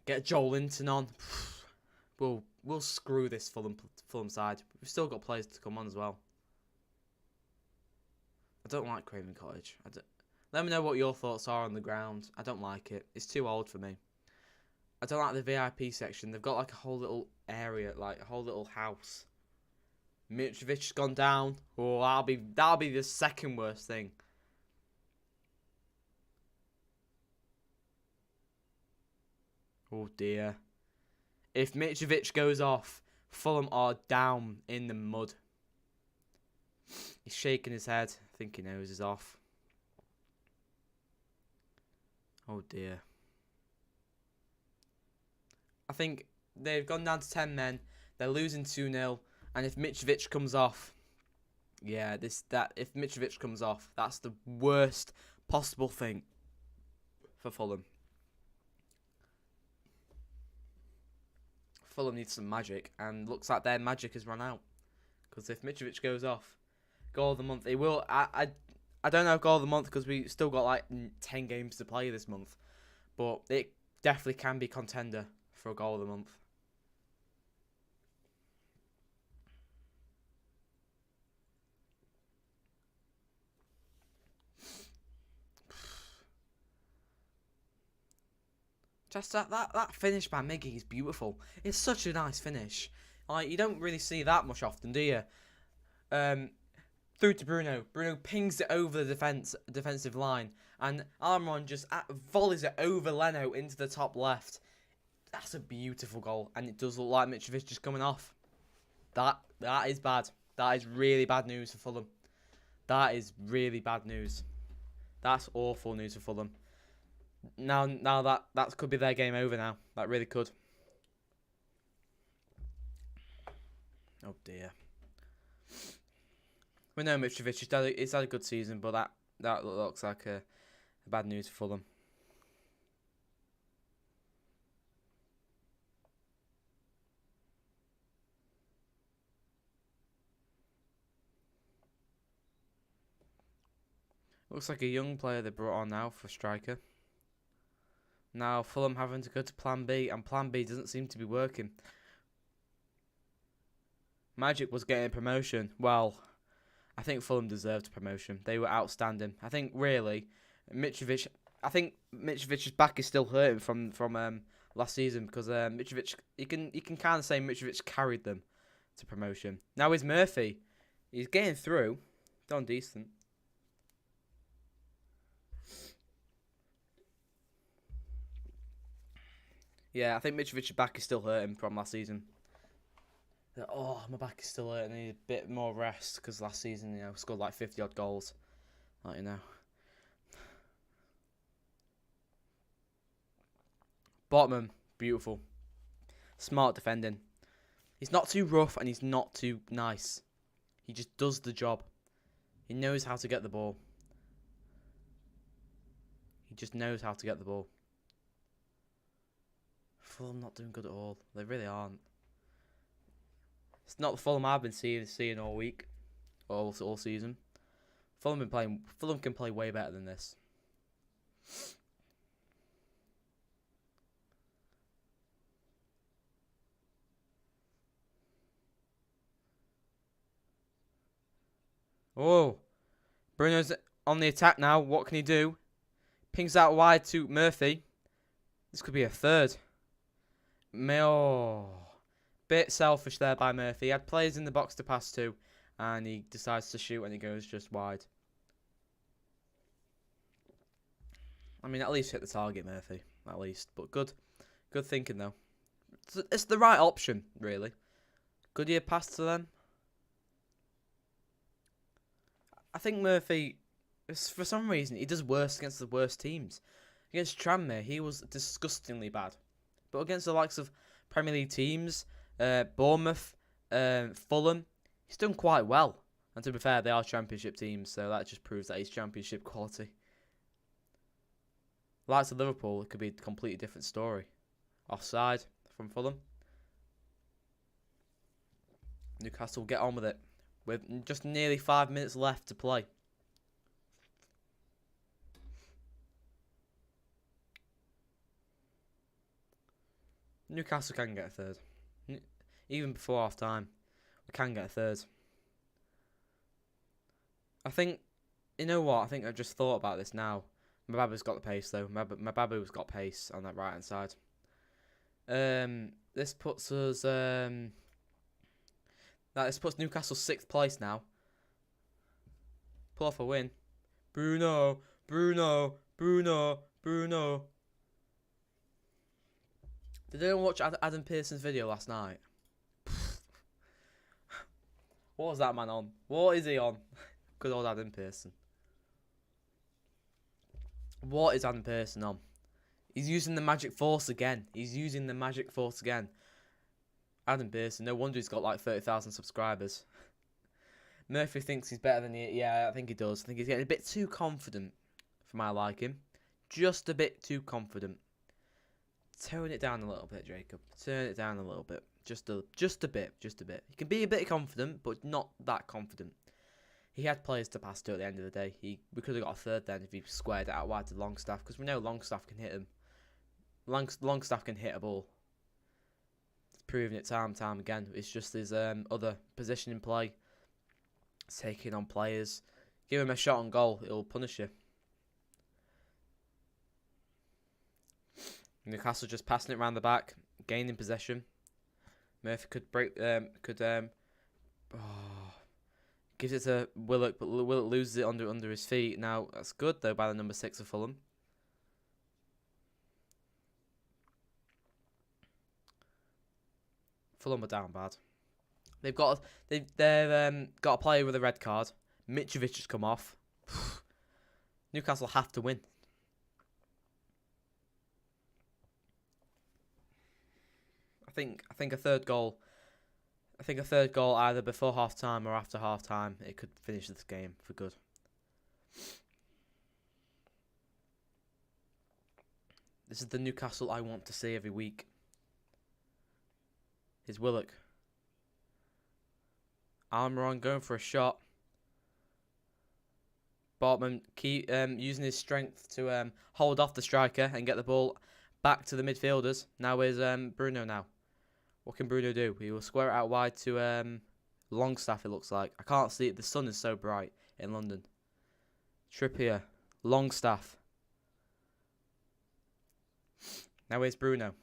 Get Joel Linton on. We'll screw this Fulham side. We've still got players to come on as well. I don't like Craven Cottage. Let me know what your thoughts are on the ground. I don't like it. It's too old for me. I don't like the VIP section. They've got like a whole little area, like a whole little house. Mitrovic's gone down. Oh, that'll be the second worst thing. Oh dear. If Mitrovic goes off, Fulham are down in the mud. He's shaking his head. I think he knows he's off. Oh dear. I think they've gone down to 10 men. They're losing 2-0. And if Mitrovic comes off, yeah, if Mitrovic comes off, that's the worst possible thing for Fulham. Fulham needs some magic, and looks like their magic has run out. Because if Mitrovic goes off, goal of the month, it will. I don't know if goal of the month because we still got like 10 games to play this month, but it definitely can be contender for a goal of the month. Just that finish by Miggy is beautiful. It's such a nice finish. Like, you don't really see that much often, do you? Through to Bruno. Bruno pings it over the defensive line, and Almiron just volleys it over Leno into the top left. That's a beautiful goal, and it does look like Mitrovic is coming off. That is bad. That is really bad news for Fulham. That is really bad news. That's awful news for Fulham. Now that could be their game over now. That really could. Oh dear. We know Mitrovic he's had a good season, but that looks like a bad news for Fulham. Looks like a young player they brought on now for striker. Now Fulham having to go to Plan B, and Plan B doesn't seem to be working. Magic was getting promotion. Well, I think Fulham deserved promotion. They were outstanding. I think really, Mitrovic. I think Mitrovic's back is still hurting from last season because Mitrovic. You can kind of say Mitrovic carried them to promotion. Now is Murphy. He's getting through. Done decent. Yeah, I think Mitrovic's back is still hurting from last season. Oh, my back is still hurting. I need a bit more rest because last season, scored like 50 odd goals. Like, Botman, beautiful. Smart defending. He's not too rough and he's not too nice. He just does the job. He knows how to get the ball. He just knows how to get the ball. Fulham not doing good at all. They really aren't. It's not the Fulham I've been seeing all week, all season. Fulham can play way better than this. Oh, Bruno's on the attack now. What can he do? Pings out wide to Murphy. This could be a third. Bit selfish there by Murphy. He had players in the box to pass to, and he decides to shoot, and he goes just wide. I mean, at least hit the target, Murphy. At least, but good thinking though. It's the right option, really. Goodyear passed to them. I think Murphy, for some reason, he does worse against the worst teams. Against Tranmere, he was disgustingly bad. But against the likes of Premier League teams, Bournemouth, Fulham, he's done quite well. And to be fair, they are Championship teams, so that just proves that he's Championship quality. Likes of Liverpool, it could be a completely different story. Offside from Fulham. Newcastle will get on with it. With just nearly 5 minutes left to play. Newcastle can get a third. Even before half time, we can get a third. I think, you know what? I think I've just thought about this now. Mbaba's got the pace though. Mbaba's got pace on that right hand side. This puts us. This puts Newcastle 6th place now. Pull off a win. Bruno. Did anyone watch Adam Pearson's video last night? What was that man on? What is he on? Good old Adam Pearson. What is Adam Pearson on? He's using the magic force again. Adam Pearson, no wonder he's got like 30,000 subscribers. Murphy thinks he's better than he... Yeah, I think he does. I think he's getting a bit too confident for my liking. Just a bit too confident. Tone it down a little bit, Jacob. Turn it down a little bit. Just a bit. He can be a bit confident, but not that confident. He had players to pass to at the end of the day. We could have got a third then if he squared it out wide to Longstaff, because we know Longstaff can hit him. Longstaff can hit a ball. He's proven it time and time again. It's just his other positioning play. Taking on players. Give him a shot on goal, it'll punish you. Newcastle just passing it around the back, gaining possession. Murphy could gives it to Willock, but Willock loses it under his feet. Now that's good though by the number 6 of Fulham. Fulham are down bad. They've got a player with a red card. Mitrovic has come off. Newcastle have to win. I think a third goal. I think a third goal either before half time or after half time. It could finish this game for good. This is the Newcastle I want to see every week. Here's Willock. Almiron going for a shot. Bartman using his strength to hold off the striker and get the ball back to the midfielders. Now is Bruno now. What can Bruno do? He will square it out wide to Longstaff, it looks like. I can't see it. The sun is so bright in London. Trippier. Longstaff. Now here's Bruno.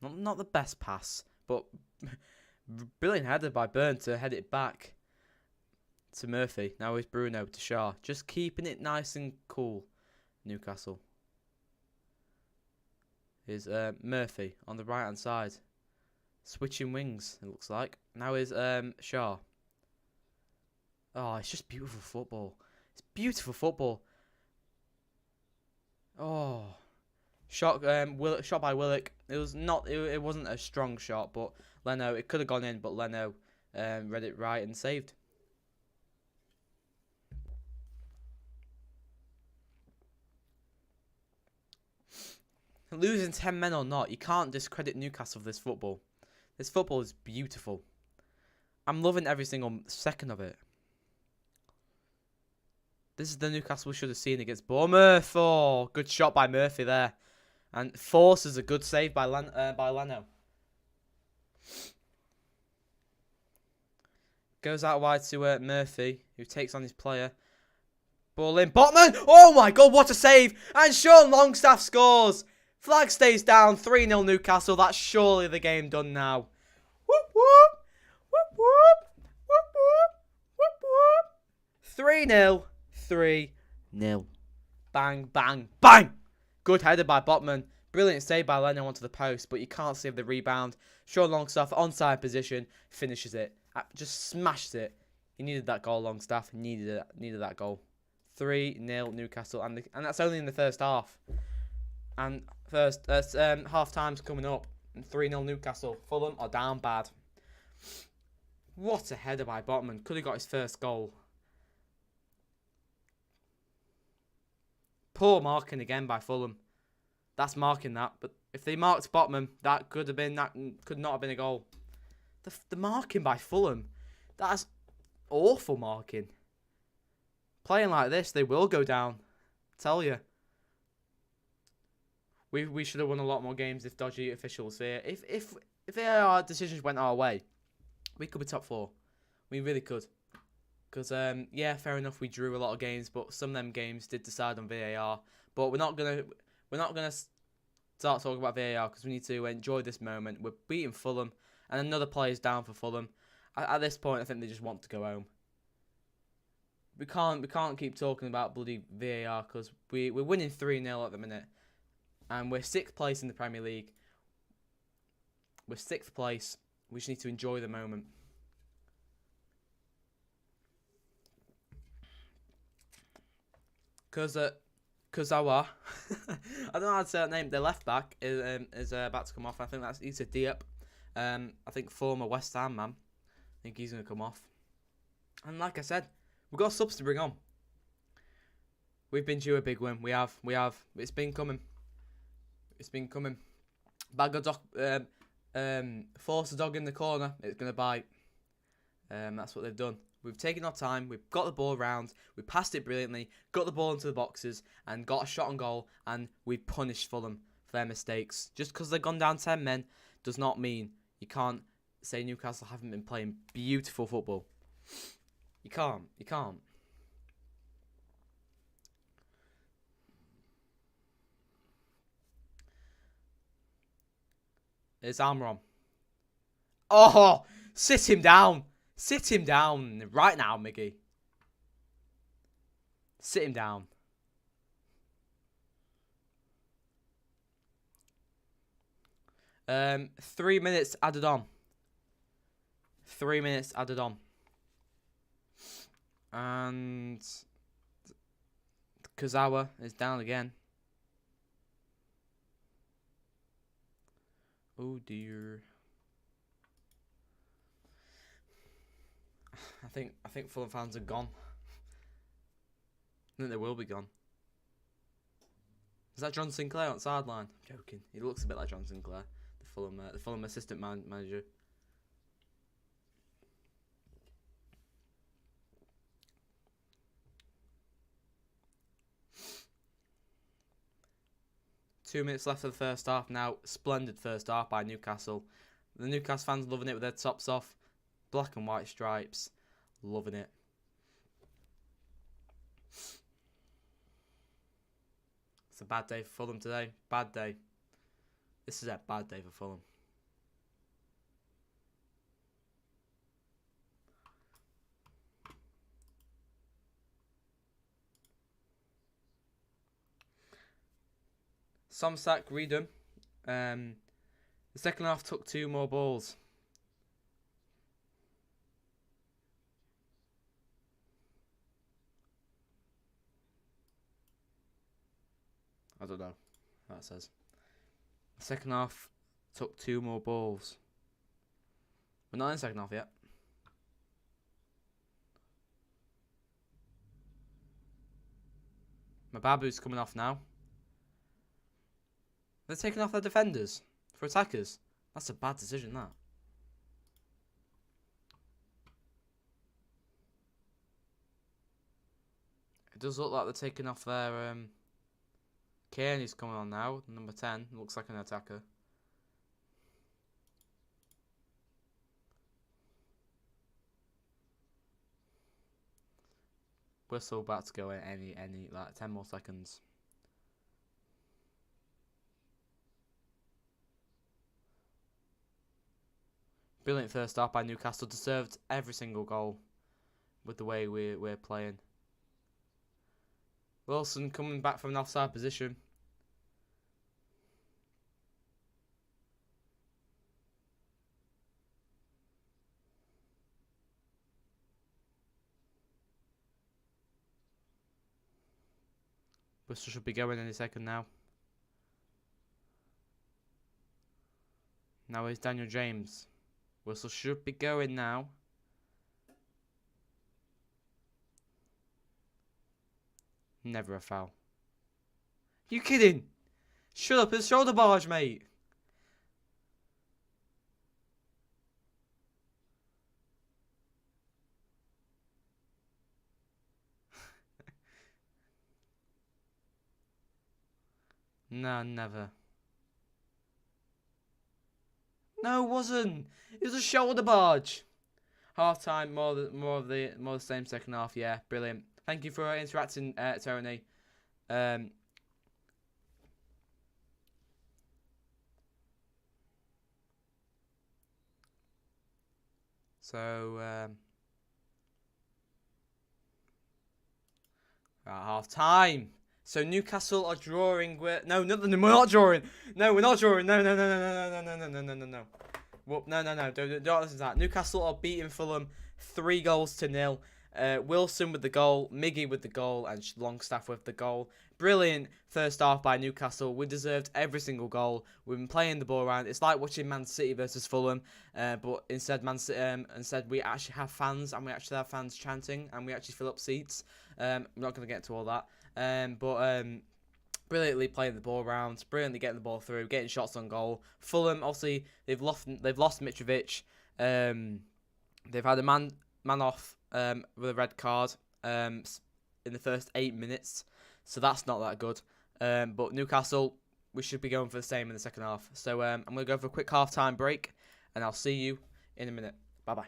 Not the best pass, but brilliant header by Byrne to head it back to Murphy. Now here's Bruno to Shaw. Just keeping it nice and cool, Newcastle. Here's Murphy on the right hand side. Switching wings, it looks like. Now here's Shaw. Oh, it's just beautiful football. It's beautiful football. Oh. Shot by Willock. It wasn't a strong shot, but Leno, it could have gone in, but Leno read it right and saved. Losing 10 men or not, you can't discredit Newcastle for this football. This football is beautiful. I'm loving every single second of it. This is the Newcastle we should have seen against Bournemouth. Oh, good shot by Murphy there. And forces a good save by Leno. Goes out wide to Murphy, who takes on his player. Ball in. Botman! Oh my God, what a save! And Sean Longstaff scores! Flag stays down. 3-0 Newcastle. That's surely the game done now. Whoop, whoop. Whoop, whoop. Whoop, whoop. Whoop, whoop. 3-0. 3-0. Bang, bang, bang! Good header by Botman. Brilliant save by Leno onto the post, but you can't save the rebound. Sean Longstaff, onside position, finishes it. Just smashes it. He needed that goal, Longstaff. Needed that goal. 3-0 Newcastle, and that's only in the first half. And half time's coming up. 3-0 Newcastle. Fulham are down bad. What a header by Botman. Could have got his first goal. Poor marking again by Fulham. That's marking that. But if they marked Botman, that could not have been a goal. The marking by Fulham, that's awful marking. Playing like this, they will go down. Tell you. We should have won a lot more games if dodgy officials here. If our decisions went our way, we could be top 4. We really could. Because yeah, fair enough, we drew a lot of games, but some of them games did decide on VAR. But we're not gonna start talking about VAR because we need to enjoy this moment. We're beating Fulham, and another player's down for Fulham. At this point, I think they just want to go home. We can't keep talking about bloody VAR because we're winning 3-0 at the minute. And we're 6th place in the Premier League. We're 6th place. We just need to enjoy the moment. Kurzawa, I don't know how to say that name. The left back is about to come off. I think he's a Diop. I think former West Ham man. I think he's going to come off. And like I said, we've got subs to bring on. We've been due a big win. We have. It's been coming. Force a dog in the corner. It's going to bite. That's what they've done. We've taken our time. We've got the ball around. We passed it brilliantly. Got the ball into the boxes and got a shot on goal. And we punished Fulham for their mistakes. Just because they've gone down 10 men does not mean you can't say Newcastle haven't been playing beautiful football. You can't. It's Almiron. Oh, sit him down. Sit him down right now, Miggy. Sit him down. Um, 3 minutes added on. 3 minutes added on. And Kurzawa is down again. Oh dear. I think Fulham fans are gone. I think they will be gone. Is that John Sinclair on sideline? I'm joking. He looks a bit like John Sinclair, the Fulham assistant manager. Two minutes left of the first half now. Splendid first half by Newcastle. The Newcastle fans loving it with their tops off. Black and white stripes. Loving it. It's a bad day for Fulham today. Bad day. This is a bad day for Fulham. Somsak, Redum. The second half took 2 more balls. I don't know. That says. The second half took 2 more balls. We're not in the second half yet. Mababu's coming off now. They're taking off their defenders for attackers. That's a bad decision, that. It does look like they're taking off their... Kearney's coming on now, number 10. Looks like an attacker. Whistle about to go in any like 10 more seconds. Brilliant first half by Newcastle. Deserved every single goal with the way we're playing. Wilson coming back from an offside position. Whistle should be going any second now. Now is Daniel James. Whistle should be going now. Never a foul. You kidding? Shut up, it's shoulder barge, mate. No, never. No, it wasn't. It was a shoulder barge. Half time, more of the same second half. Yeah, brilliant. Thank you for interacting, Tony. At half time. So Newcastle are drawing with we're not drawing. No, we're not drawing. No. Whoop, no. Don't listen to that. Newcastle are beating Fulham 3-0. Wilson with the goal, Miggy with the goal, and Longstaff with the goal. Brilliant first half by Newcastle. We deserved every single goal. We've been playing the ball around. It's like watching Man City versus Fulham, but instead we actually have fans, and we actually have fans chanting, and we actually fill up seats. I'm not going to get into all that. Brilliantly playing the ball around, brilliantly getting the ball through, getting shots on goal. Fulham, obviously, they've lost Mitrovic. They've had a man off with a red card in the first 8 minutes, so that's not that good. But Newcastle, we should be going for the same in the second half. So I'm going to go for a quick half-time break, and I'll see you in a minute. Bye-bye.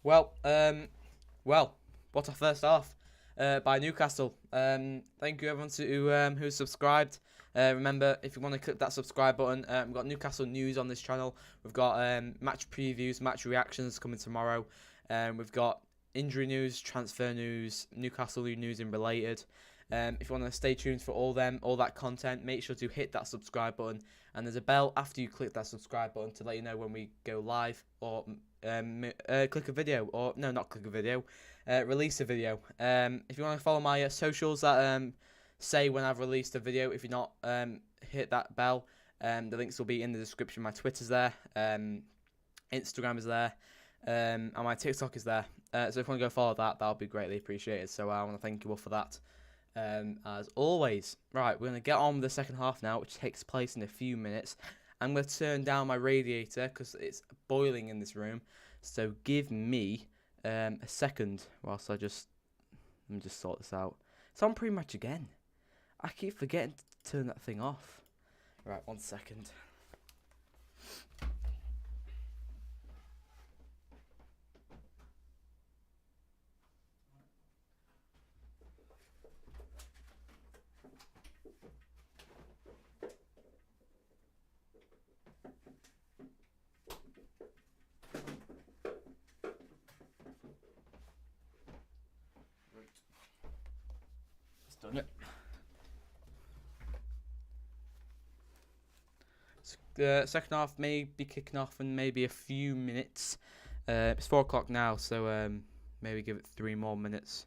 Well, what's our first half? By Newcastle. Thank you everyone who's subscribed. Remember, if you want to click that subscribe button, we've got Newcastle news on this channel. We've got match previews, match reactions coming tomorrow. We've got injury news, transfer news, Newcastle news and related. If you want to stay tuned for all that content, make sure to hit that subscribe button. And there's a bell after you click that subscribe button to let you know when we go live or click a video, or no, not click a video, release a video. If you want to follow my socials that say when I've released a video, if you're not, hit that bell. The links will be in the description. My Twitter's there, Instagram is there, and my TikTok is there. So if you want to go follow that, that'll be greatly appreciated. So I want to thank you all for that. As always. Right, we're going to get on with the second half now, which takes place in a few minutes. I'm going to turn down my radiator because it's boiling in this room. So give me a second whilst let me just sort this out. It's on pretty much again. I keep forgetting to turn that thing off. Right, 1 second. Done it. The second half may be kicking off in maybe a few minutes. It's 4 o'clock now, so maybe give it 3 more minutes.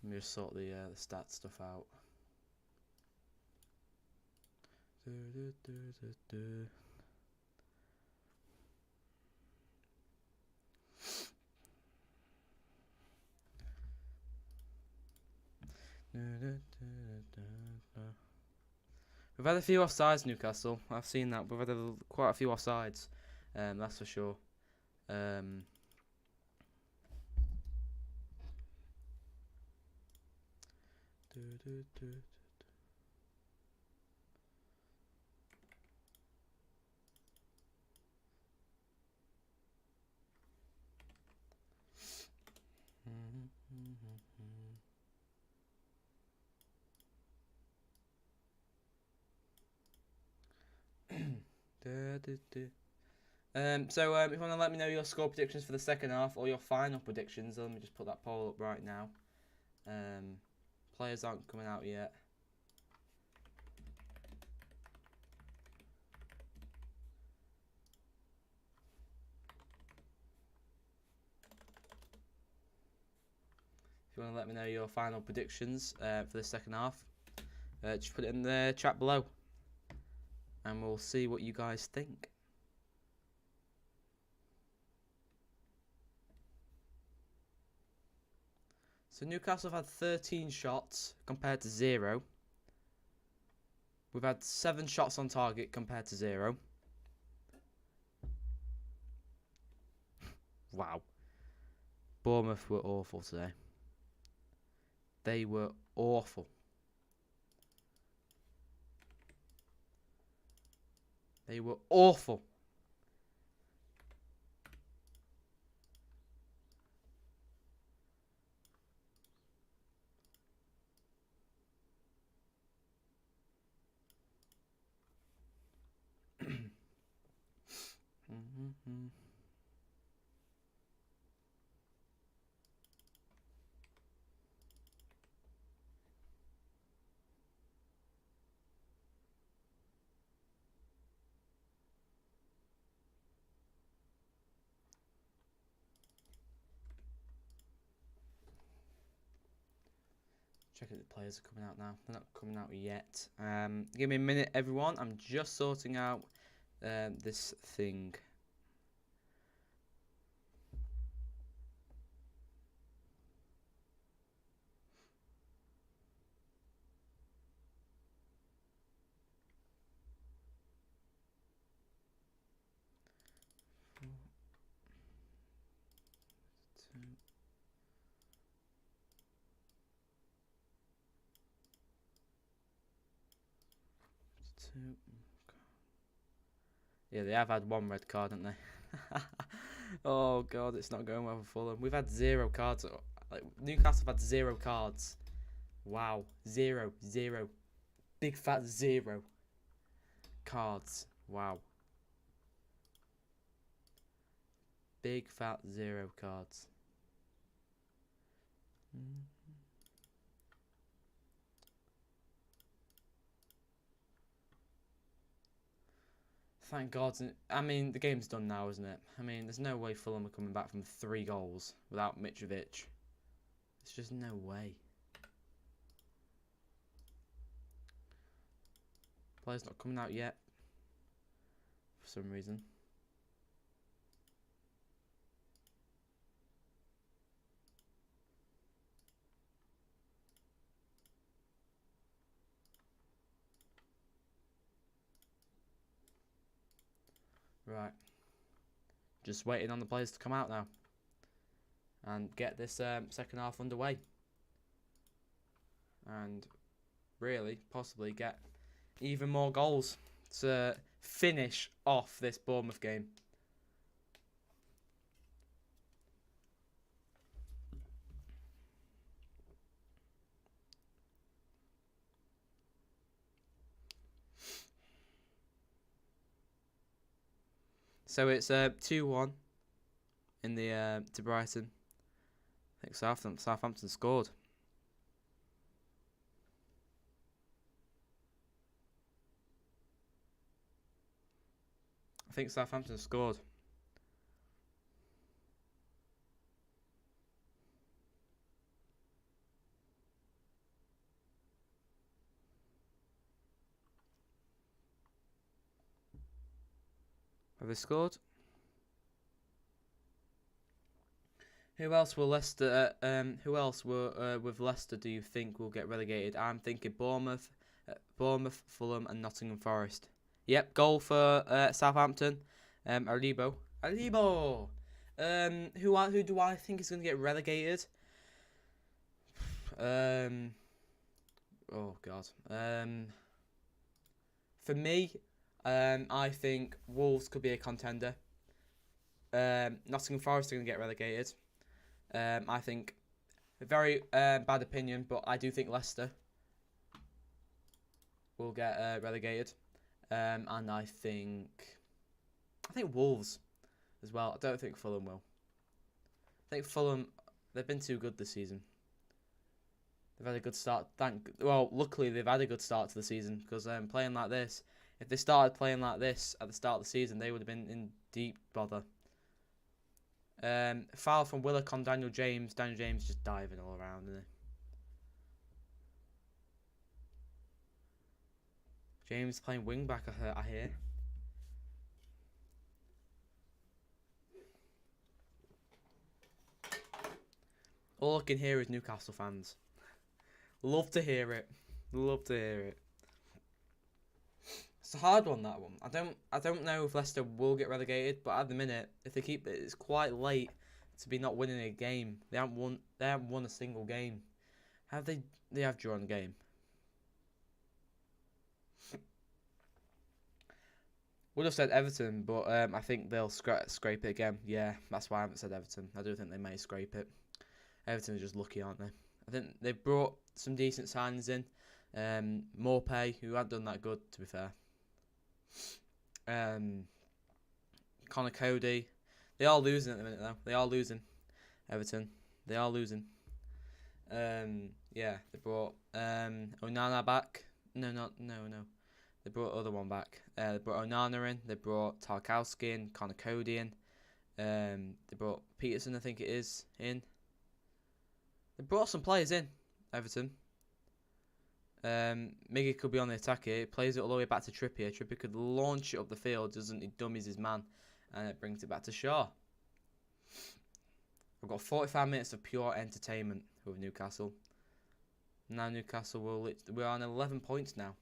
Let me just sort the stats stuff out. We've had a few offsides, Newcastle. I've seen that. We've had quite a few offsides. That's for sure. So if you want to let me know your score predictions for the second half or your final predictions, let me just put that poll up right now. Players aren't coming out yet. If you want to let me know your final predictions for the second half, just put it in the chat below. And we'll see what you guys think. So Newcastle have had 13 shots compared to 0. We've had 7 shots on target compared to 0. Wow. Bournemouth were awful today. They were awful. They were awful. Check if the players are coming out now. They're not coming out yet. Give me a minute, everyone. I'm just sorting out this thing. Yeah, they have had 1 red card, haven't they? Oh god, it's not going well for Fulham. We've had 0 cards. Like, Newcastle have had 0 cards. Wow, 0, 0, big fat 0 cards. Wow, big fat 0 cards. Thank God. I mean, the game's done now, isn't it? I mean, there's no way Fulham are coming back from 3 goals without Mitrovic. There's just no way. Player's not coming out yet. For some reason. Right. Just waiting on the players to come out now. And get this second half underway. And really, possibly get even more goals to finish off this Bournemouth game. So it's 2-1 in the to Brighton. I think Southampton scored. I think Southampton scored. Have they scored? Who else will Leicester? Who else will with Leicester do you think will get relegated? I'm thinking Bournemouth, Fulham, and Nottingham Forest. Yep, goal for Southampton. Aribo. Who do I think is going to get relegated? Oh God. For me, I think Wolves could be a contender. Nottingham Forest are going to get relegated. I think a very bad opinion, but I do think Leicester will get relegated. And I think Wolves as well. I don't think Fulham will. I think Fulham, they've been too good this season. They've had a good start. Luckily they've had a good start to the season because playing like this. If they started playing like this at the start of the season, they would have been in deep bother. Foul from Willock on Daniel James. Daniel James just diving all around, isn't he? James playing wing back, I hear. All I can hear is Newcastle fans. Love to hear it. Love to hear it. It's a hard one, that one. I don't know if Leicester will get relegated, but at the minute, if they keep it, it's quite late to be not winning a game. They haven't won a single game. Have they? They have drawn a game. Would have said Everton, but I think they'll scrape it again. Yeah, that's why I haven't said Everton. I do think they may scrape it. Everton are just lucky, aren't they? I think they've brought some decent signings in. Morpay, who hadn't done that good, to be fair. Connor Cody. They are losing at the minute, though. They are losing. Everton. They are losing. Yeah, they brought Onana back. No. They brought the other one back. They brought Onana in. They brought Tarkowski in. Connor Cody in. They brought Peterson, I think it is, in. They brought some players in, Everton. Miggy could be on the attack here. He plays it all the way back to Trippier. Trippier could launch it up the field, doesn't he? Dummies his man, and it brings it back to Shaw. I've got 45 minutes of pure entertainment with Newcastle. Now Newcastle we're on 11 points now.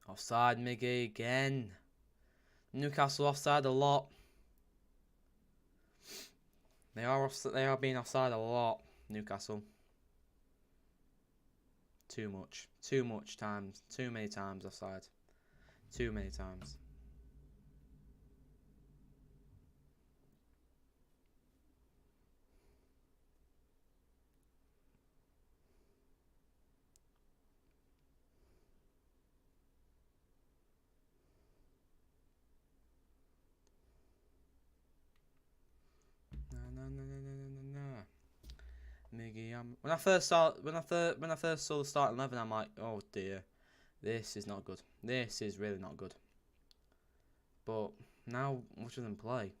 Offside, Miggy, again. Newcastle offside a lot. They are being offside a lot. Newcastle. Too much. Too much times. Too many times offside. Too many times. No. Miggy, when I first saw the starting 11, I'm like, oh dear, this is not good. This is really not good. But now watching them play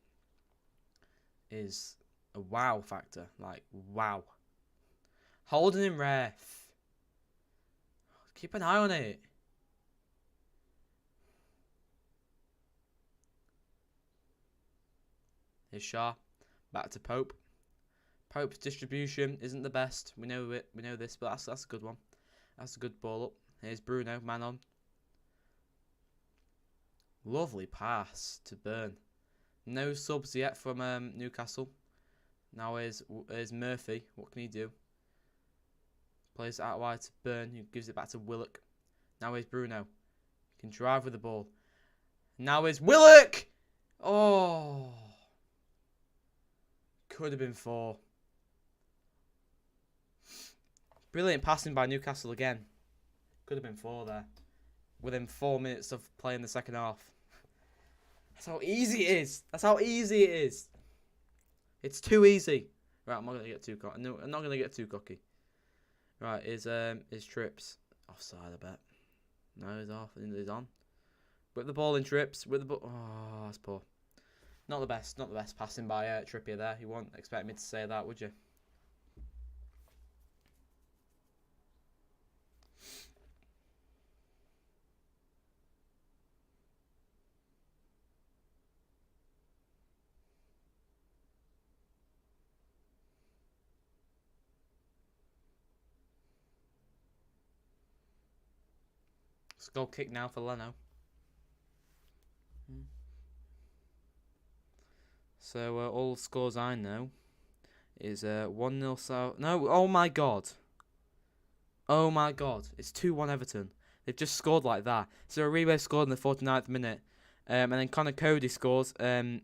is a wow factor. Like, wow. Holding him ref. Keep an eye on it. Here's Shaw. Back to Pope. Pope's distribution isn't the best. We know it. We know this, but that's a good one. That's a good ball up. Here's Bruno, man on. Lovely pass to Burn. No subs yet from Newcastle. Now here's Murphy. What can he do? Plays it out wide to Burn, who gives it back to Willock. Now here's Bruno. Can drive with the ball. Now here's Willock! Oh! Could have been 4. Brilliant passing by Newcastle again. Could have been 4 there. Within 4 minutes of playing the second half. That's how easy it is. That's how easy it is. It's too easy. Right, I'm not gonna get too cocky. No, I'm not gonna get too cocky. Right, is Trips offside? I bet. No, he's off. He's on. With the ball in Trips. With the ball. Oh, that's poor. Not the best. Not the best passing by Trippier there. You won't expect me to say that, would you? It's a goal kick now for Leno. So all the scores I know is 1-0 South. No, oh my god. Oh my god. It's 2-1 Everton. They've just scored like that. So Uribe scored in the 49th minute. And then Connor Cody scores in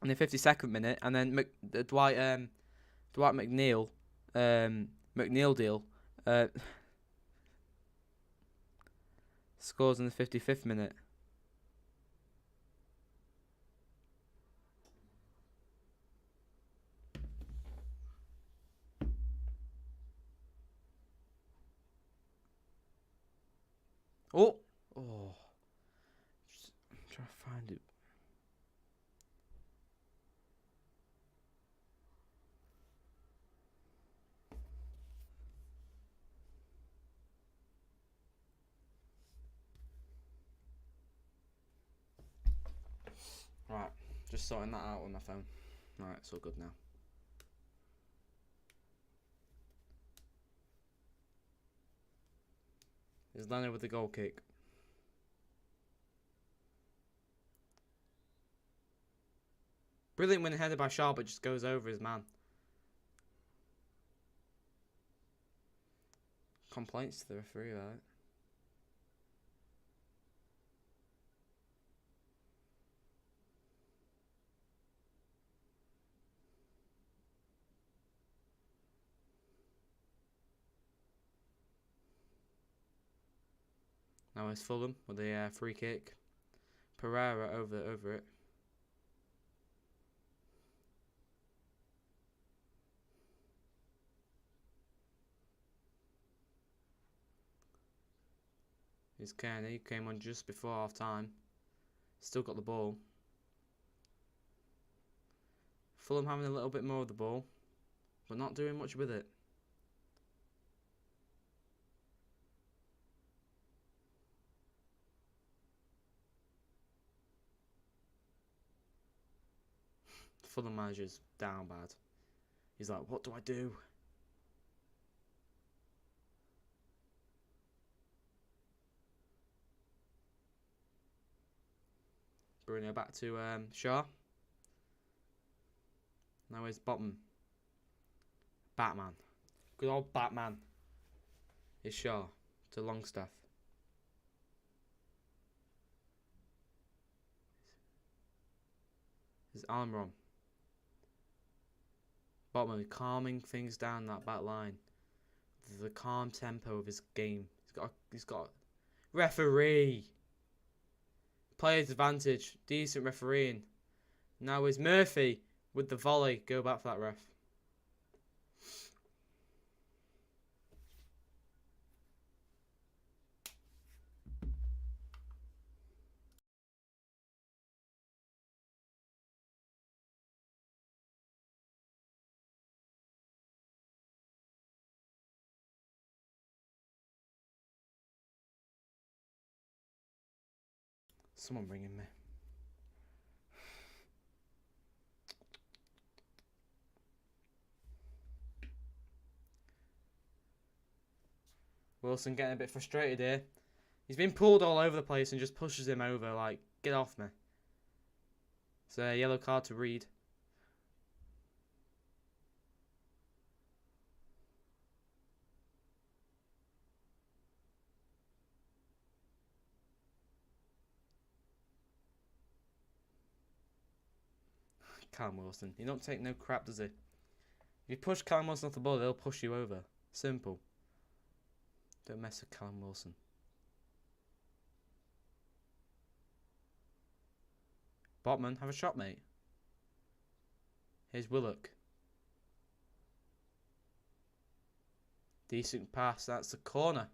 the 52nd minute. And then Dwight McNeil deal scores in the 55th minute. Oh! I'm trying to find it. Right, just sorting that out on my phone. Right, it's all good now. There's Leno with the goal kick. Brilliant when headed by Shaw, but just goes over his man. Complaints to the referee, right? Now it's Fulham with the free kick. Pereira over it. Here's Kearney, came on just before half time. Still got the ball. Fulham having a little bit more of the ball, but not doing much with it. Fulham manager's down bad. He's like, what do I do? Bruno back to Shaw. Now here's Botman. Batman. Good old Batman. Here's Shaw to Longstaff. There's Almiron. Botman calming things down that back line. The calm tempo of his game. He's got referee. Player's advantage. Decent refereeing. Now is Murphy with the volley. Go back for that, ref. Someone ringing me. Wilson getting a bit frustrated here. He's been pulled all over the place and just pushes him over like, get off me. It's a yellow card to Reed. Callum Wilson. He don't take no crap, does he? If you push Callum Wilson off the ball, they'll push you over. Simple. Don't mess with Callum Wilson. Botman, have a shot, mate. Here's Willock. Decent pass. That's a corner.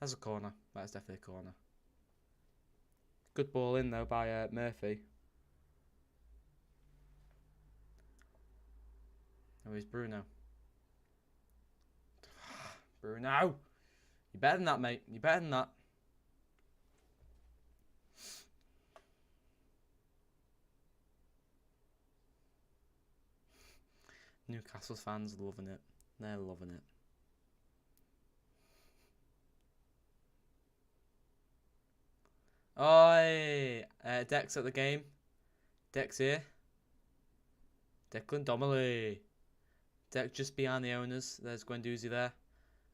That's a corner. That's definitely a corner. Good ball in, though, by Murphy. Oh, here's Bruno. Bruno! You better than that, mate. You better than that. Newcastle fans loving it. They're loving it. Oi! Deck's at the game. Deck's here. Declan Donnelly. Deck just behind the owners. There's Guendouzi there.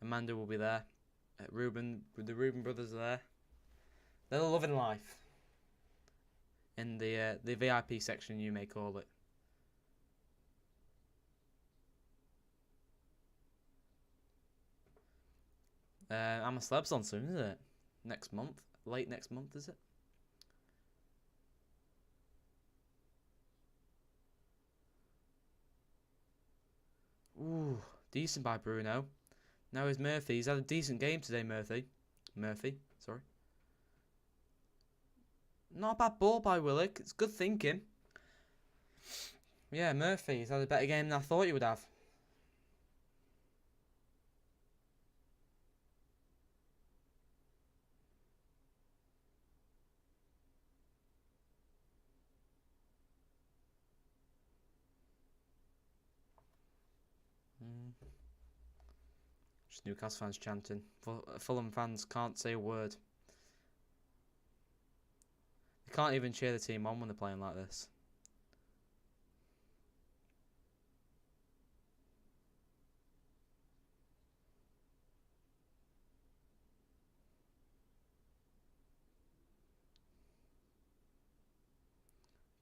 Amanda will be there. The Reuben brothers are there. They're loving life. In the VIP section, you may call it. I'm a Celeb's on soon, isn't it? Next month. Late next month, is it? Ooh, decent by Bruno. Now is Murphy. He's had a decent game today, Murphy, sorry. Not a bad ball by Willock. It's good thinking. Yeah, Murphy. He's had a better game than I thought he would have. Just Newcastle fans chanting. Fulham fans can't say a word. They can't even cheer the team on when they're playing like this.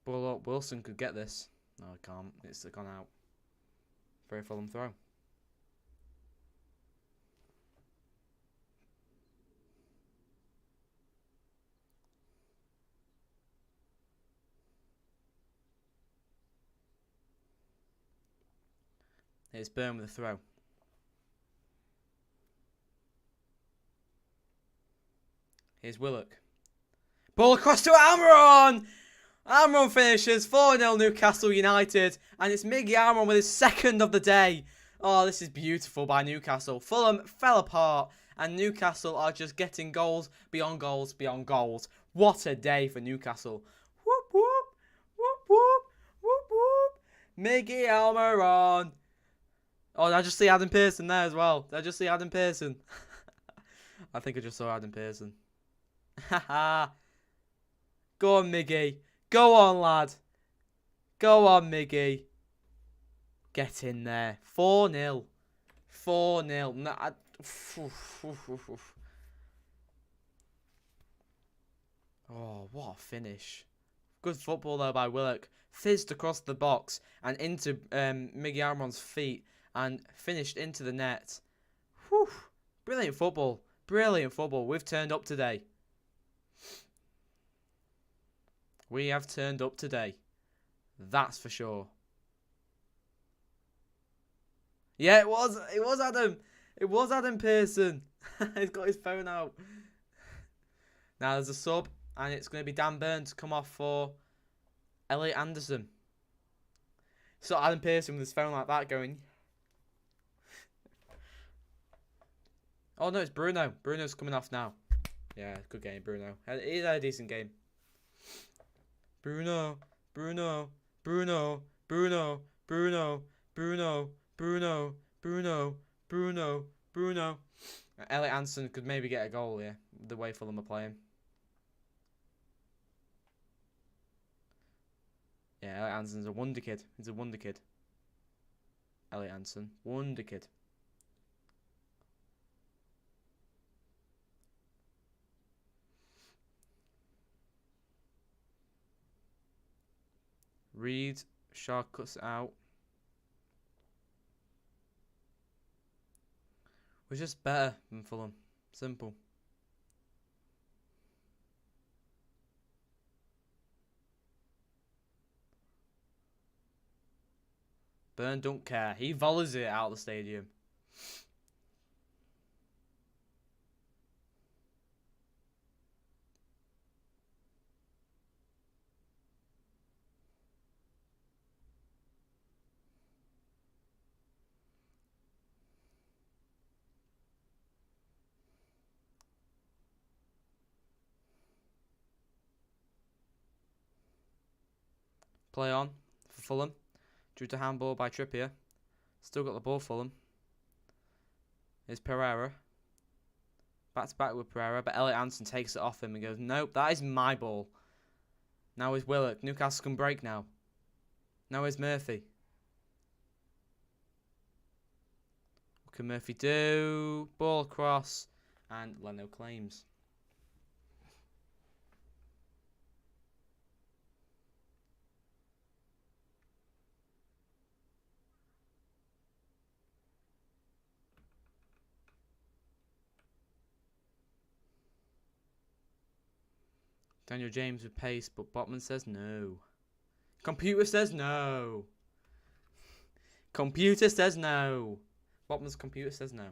Ball up. Wilson could get this. No, he can't. It's gone out. Very Fulham throw. Here's Burn with a throw. Here's Willock. Ball across to Almiron! Almiron finishes 4-0 Newcastle United. And it's Miggy Almiron with his second of the day. Oh, this is beautiful by Newcastle. Fulham fell apart. And Newcastle are just getting goals beyond goals beyond goals. What a day for Newcastle. Whoop, whoop, whoop, whoop, whoop, whoop. Miggy Almiron. Oh, did I just see Adam Pearson there as well? Did I just see Adam Pearson? I think I just saw Adam Pearson. Haha. Go on, Miggy. Go on, lad. Go on, Miggy. Get in there. 4-0. 4-0. No, oh, what a finish. Good football, though, by Willock. Fizzed across the box and into Miggy Almiron's feet and finished into the net. Whew. Brilliant football. Brilliant football. We've turned up today. We have turned up today. That's for sure. Yeah, it was. It was Adam. It was Adam Pearson. He's got his phone out. Now there's a sub, and it's going to be Dan Burns come off for Elliot Anderson. So Adam Pearson with his phone like that going. Oh no, it's Bruno. Bruno's coming off now. Yeah, good game, Bruno. He had a decent game. Bruno, Bruno, Bruno, Bruno, Bruno, Bruno, Bruno, Bruno, Bruno, Bruno. Elliot Anderson could maybe get a goal here, the way Fulham are playing. Yeah, Elliot Anderson's a wonder kid. He's a wonder kid. Elliot Anderson, wonder kid. Reed, Shaw cuts it out. We're just better than Fulham. Simple. Burn don't care. He volleys it out of the stadium. Play on for Fulham. Due to handball by Trippier. Still got the ball, Fulham. Here's Pereira. Back to back with Pereira, but Elliot Anderson takes it off him and goes, nope, that is my ball. Now is Willock. Newcastle can break now. Now is Murphy. What can Murphy do? Ball across. And Leno claims. Daniel James with pace, but Botman says no. Computer says no. Computer says no. Botman's computer says no.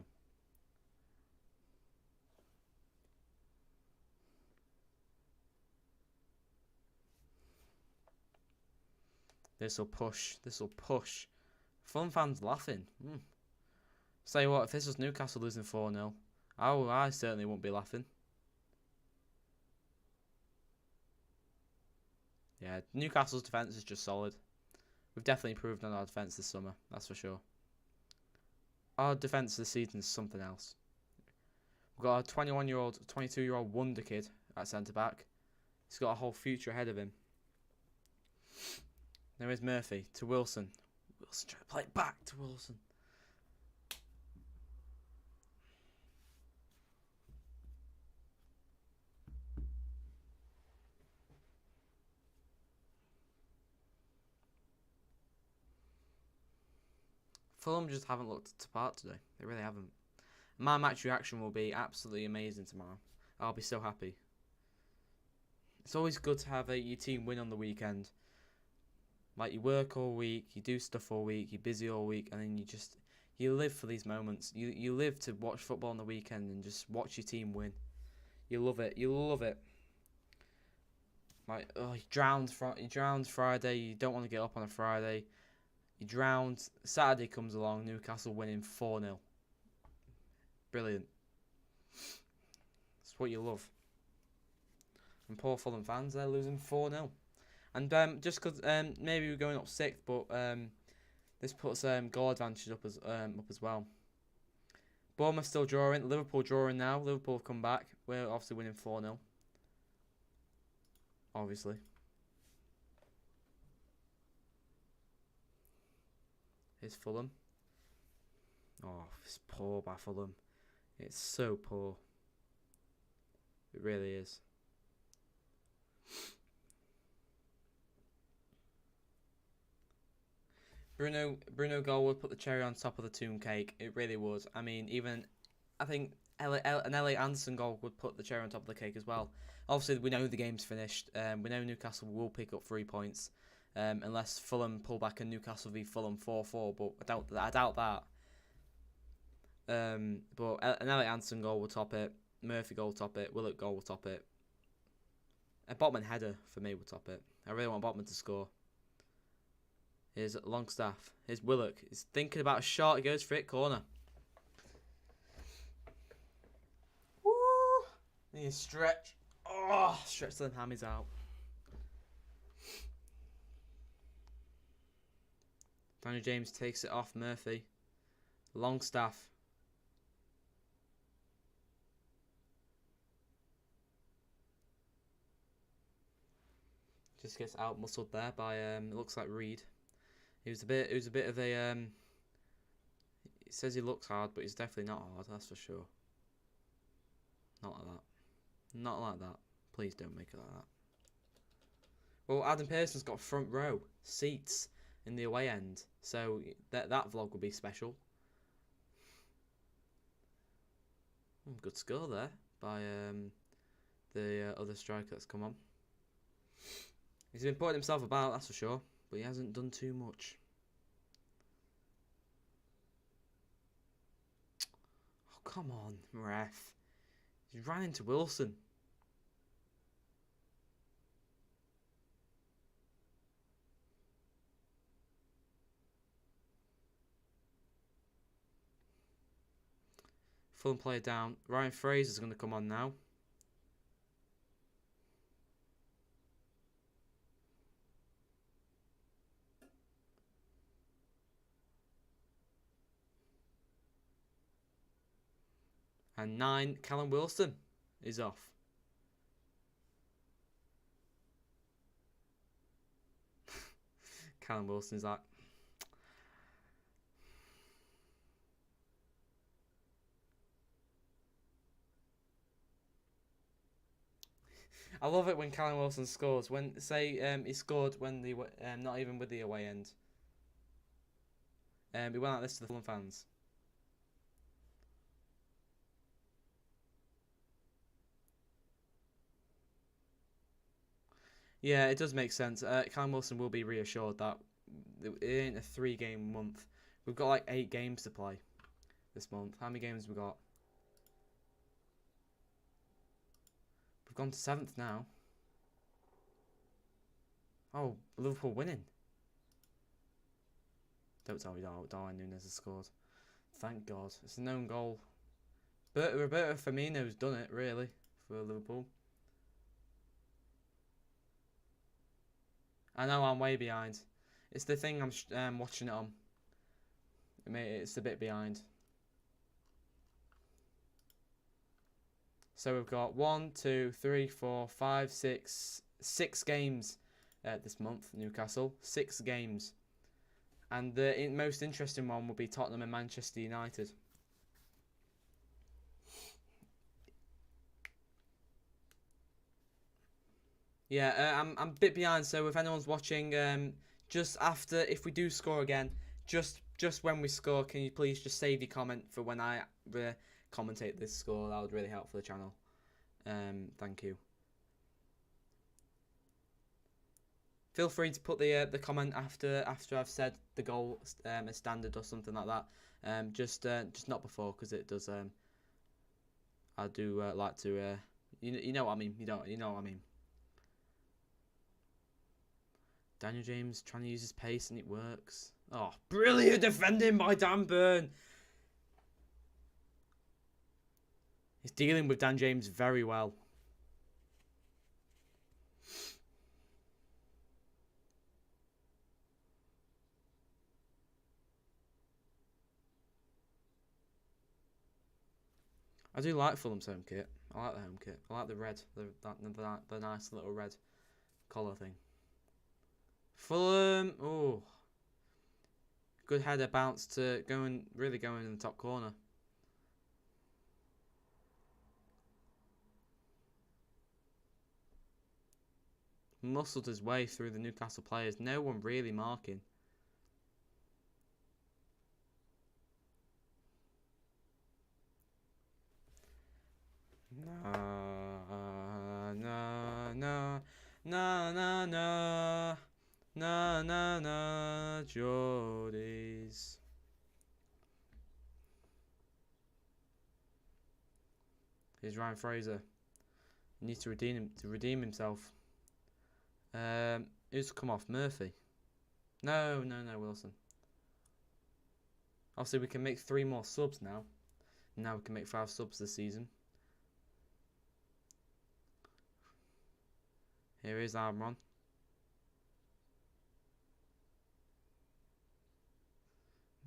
This'll push. This'll push. Fulham fans laughing. Say what, if this was Newcastle losing 4-0, I certainly wouldn't be laughing. Yeah, Newcastle's defence is just solid. We've definitely improved on our defence this summer, that's for sure. Our defence this season is something else. We've got a 21-year-old, 22-year-old wonder kid at centre-back. He's got a whole future ahead of him. There is Murphy to Wilson. Wilson trying to play it back to Wilson. Fulham just haven't looked to part today. They really haven't. My match reaction will be absolutely amazing tomorrow. I'll be so happy. It's always good to have your team win on the weekend. Like, you work all week, you do stuff all week, you're busy all week, and then you live for these moments. You live to watch football on the weekend and just watch your team win. You love it. You love it. Like, oh, you drowned Friday. You don't want to get up on a Friday. You drowned. Saturday comes along. Newcastle winning 4-0. Brilliant. That's what you love. And poor Fulham fans, they're losing 4-0. And just because maybe we're going up 6th, but this puts goal advantage up as well. Bournemouth still drawing. Liverpool drawing now. Liverpool have come back. We're obviously winning 4-0. obviously. Here's Fulham. Oh, it's poor by Fulham. It's so poor. It really is. Bruno goal would put the cherry on top of the tomb cake. It really would. I mean, even I think an Elliot Anderson goal would put the cherry on top of the cake as well. Obviously, we know the game's finished. We know Newcastle will pick up 3 points, unless Fulham pull back and Newcastle v Fulham 4-4. But I doubt that. But an Elliot Anderson goal will top it. Murphy goal will top it. Willock goal will top it. A Botman header for me will top it. I really want Botman to score. Here's Longstaff. Here's Willock. He's thinking about a shot. He goes for it. Corner. Woo! Need a stretch. Oh, stretch them hammies out. Daniel James takes it off Murphy. Longstaff. Just gets out muscled there by it looks like Reed. It was a bit of a he says he looks hard, but he's definitely not hard, that's for sure. Not like that. Not like that. Please don't make it like that. Well, Adam Pearson's got front row seats in the away end, so that vlog will be special. Good score there by the other striker that's come on. He's been putting himself about, that's for sure, but he hasn't done too much. Oh, come on, ref. He ran into Wilson. Fulham player down. Ryan Fraser's going to come on now. And 9, Callum Wilson is off. Callum Wilson's like, I love it when Callum Wilson scores. When say he scored when the not even with the away end. He went like this to the Fulham fans. Yeah, it does make sense. Callum Wilson will be reassured that it ain't a 3-game month. We've got like 8 games to play this month. How many games have we got? We've gone to 7th now. Oh, Liverpool winning. Don't tell me Darwin Núñez has scored. Thank God. It's a known goal. But Roberto Firmino's done it, really, for Liverpool. I know I'm way behind. It's the thing I'm watching it on. It's a bit behind. So we've got 1, 2, 3, 4, 5, 6 games this month, Newcastle. 6 games. And the most interesting one will be Tottenham and Manchester United. Yeah, I'm a bit behind, so if anyone's watching, just after, if we do score again, just when we score, can you please just save your comment for when I commentate this score? That would really help for the channel. Thank you. Feel free to put the comment after I've said the goal as standard or something like that. Just not before, because it does. I do like to. You know what I mean. You know what I mean. Daniel James trying to use his pace and it works. Oh, brilliant defending by Dan Burn. He's dealing with Dan James very well. I do like Fulham's home kit. I like the home kit. I like the red, the nice little red. collar thing. Fulham. Oh, good header bounce to really going in the top corner. Muscled his way through the Newcastle players. No one really marking. Na na na na na na na na na Geordies. Here's Ryan Fraser. He needs to redeem himself. Who's come off? Murphy. No, Wilson. Obviously, we can make 3 more subs now. Now we can make 5 subs this season. Here is Armron.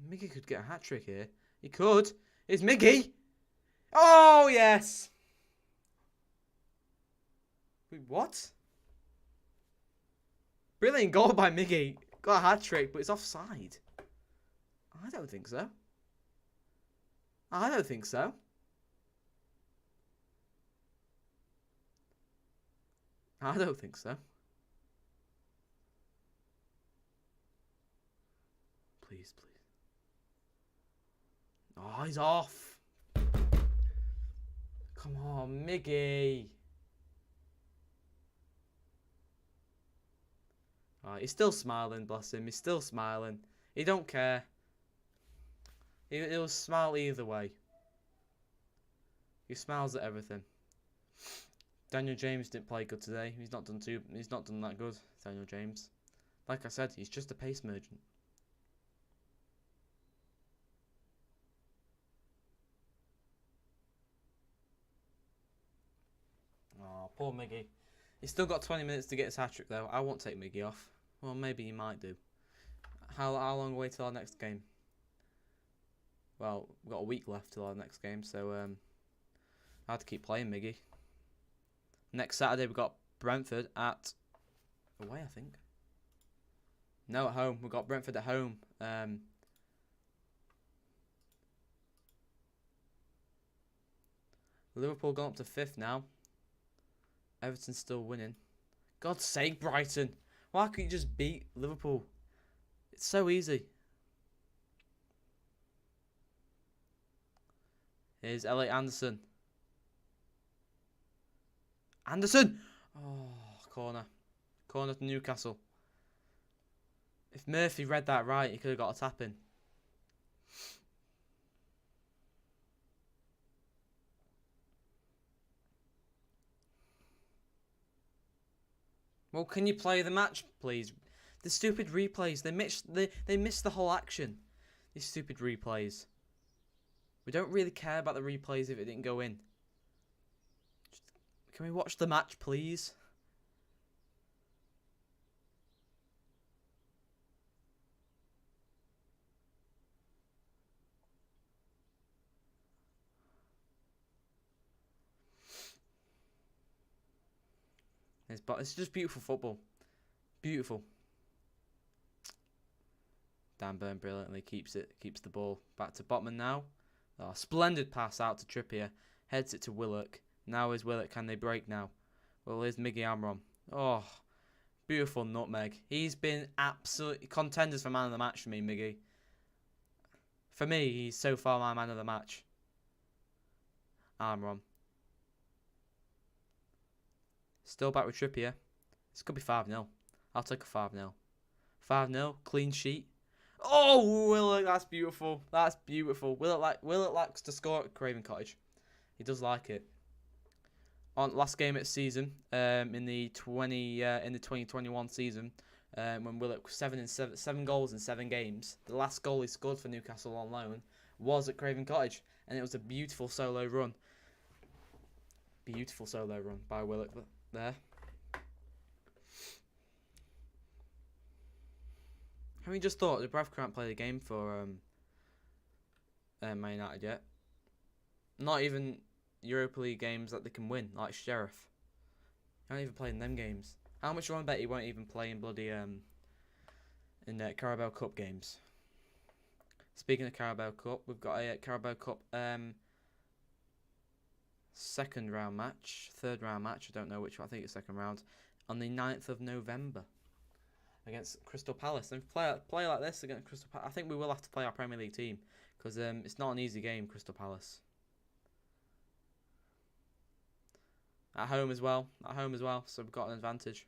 Miggy could get a hat-trick here. He could. It's Miggy. Oh, yes. Wait, what? Brilliant goal by Miggy. Got a hat-trick, but it's offside. I don't think so. I don't think so. I don't think so. Please, please. Oh, he's off. Come on, Miggy. Oh, he's still smiling, bless him. He's still smiling. He don't care. He'll smile either way. He smiles at everything. Daniel James didn't play good today. He's not done that good, Daniel James. Like I said, he's just a pace merchant. Oh, poor Miggy. He's still got 20 minutes to get his hat-trick though. I won't take Miggy off. Well, maybe he might do. How long away till our next game? Well, we've got a week left till our next game, so I have to keep playing Miggy. Next Saturday we've got Brentford at away, I think. No, at home. We've got Brentford at home. Liverpool gone up to 5th now. Everton's still winning. God's sake, Brighton. Why can't you just beat Liverpool? It's so easy. Here's Elliot Anderson. Anderson! Oh, corner. Corner to Newcastle. If Murphy read that right, he could have got a tap in. Well, can you play the match, please? The stupid replays. They missed the whole action. These stupid replays. We don't really care about the replays if it didn't go in. Can we watch the match, please? It's just beautiful football. Beautiful. Dan Burn brilliantly keeps the ball back to Botman now. Oh, splendid pass out to Trippier. Heads it to Willock. Now is Willock. Can they break now? Well, here's Miggy Amron. Oh, beautiful nutmeg. He's been absolutely contenders for man of the match for me, Miggy. For me, he's so far my man of the match. Amron. Still back with Trippier. This could be 5-0. I'll take a 5-0. 5-0, clean sheet. Oh, Willock, that's beautiful. That's beautiful. Willock likes to score at Craven Cottage. He does like it. On last game at season, in the 2021 season, when Willock was 7 goals in 7 games, the last goal he scored for Newcastle on loan was at Craven Cottage, and it was a beautiful solo run. Beautiful solo run by Willock there. Have you just thought the Brav can't play the game for Man United yet? Not even Europa League games that they can win, like Sheriff. Can't even play in them games. How much do you want to bet he won't even play in bloody in Carabao Cup games? Speaking of Carabao Cup, we've got a Carabao Cup second round match, third round match, I don't know which one, I think it's second round, on the 9th of November against Crystal Palace. And play like this against Crystal Palace, I think we will have to play our Premier League team, because it's not an easy game, Crystal Palace. At home as well, so we've got an advantage.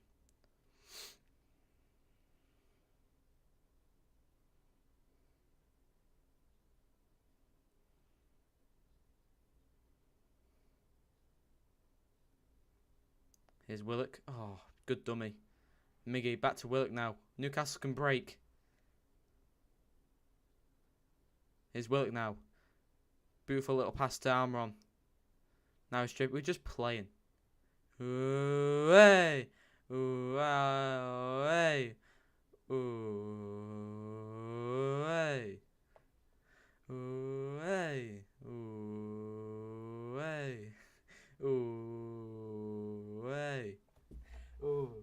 Here's Willock. Oh, good dummy. Miggy, back to Willock now. Newcastle can break. Here's Willock now. Beautiful little pass to Almiron. Now it's straight. We're just playing. Ooh, hey. Ooh, hey. Ooh, hey. Ooh, hey. Ooh, hey. Ooh, hey. Ooh.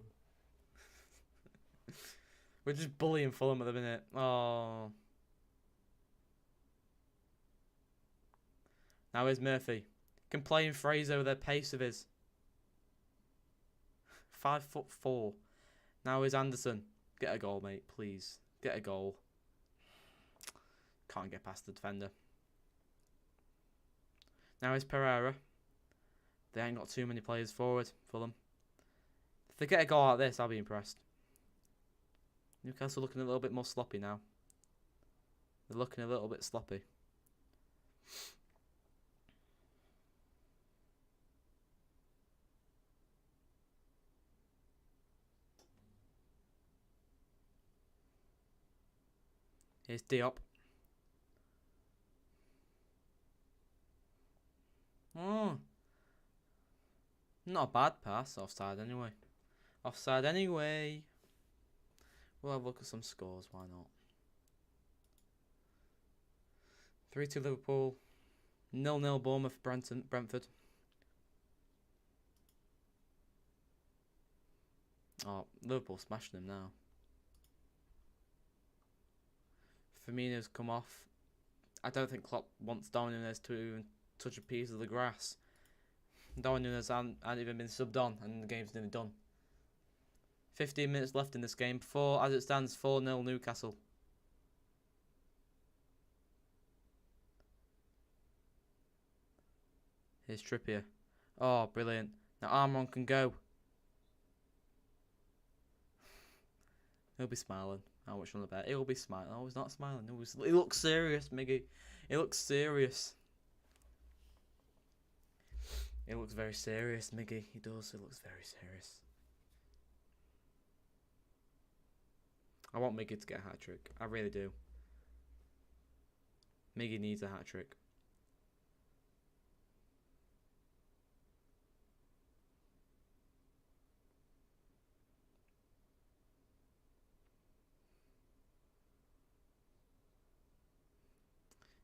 We're just bullying Fulham at the minute. Oh. Now here's Murphy. Can play in Fraser with their pace of his. 5'4". Now here's Anderson. Get a goal, mate, please. Get a goal. Can't get past the defender. Now here's Pereira. They ain't got too many players forward, Fulham. If they get a goal out of this, I'll be impressed. Newcastle looking a little bit more sloppy now. They're looking a little bit sloppy. Here's Diop. Oh. Not a bad pass. Offside anyway. Offside anyway. We'll have a look at some scores. Why not? 3-2 Liverpool. 0-0 Bournemouth, Brentford. Oh, Liverpool smashing them now. Firmino's come off. I don't think Klopp wants Darwin Núñez to even touch a piece of the grass. Darwin Núñez hasn't even been subbed on, and the game's nearly done. 15 minutes left in this game. As it stands, 4-0 Newcastle. Here's Trippier. Oh, brilliant. Now Armron can go. He'll be smiling. How much on the bet? He'll be smiling. Oh, he's not smiling. No, he looks serious, Miggy. He looks serious. He looks very serious, Miggy. He does. He looks very serious. I want Miggy to get a hat-trick. I really do. Miggy needs a hat-trick.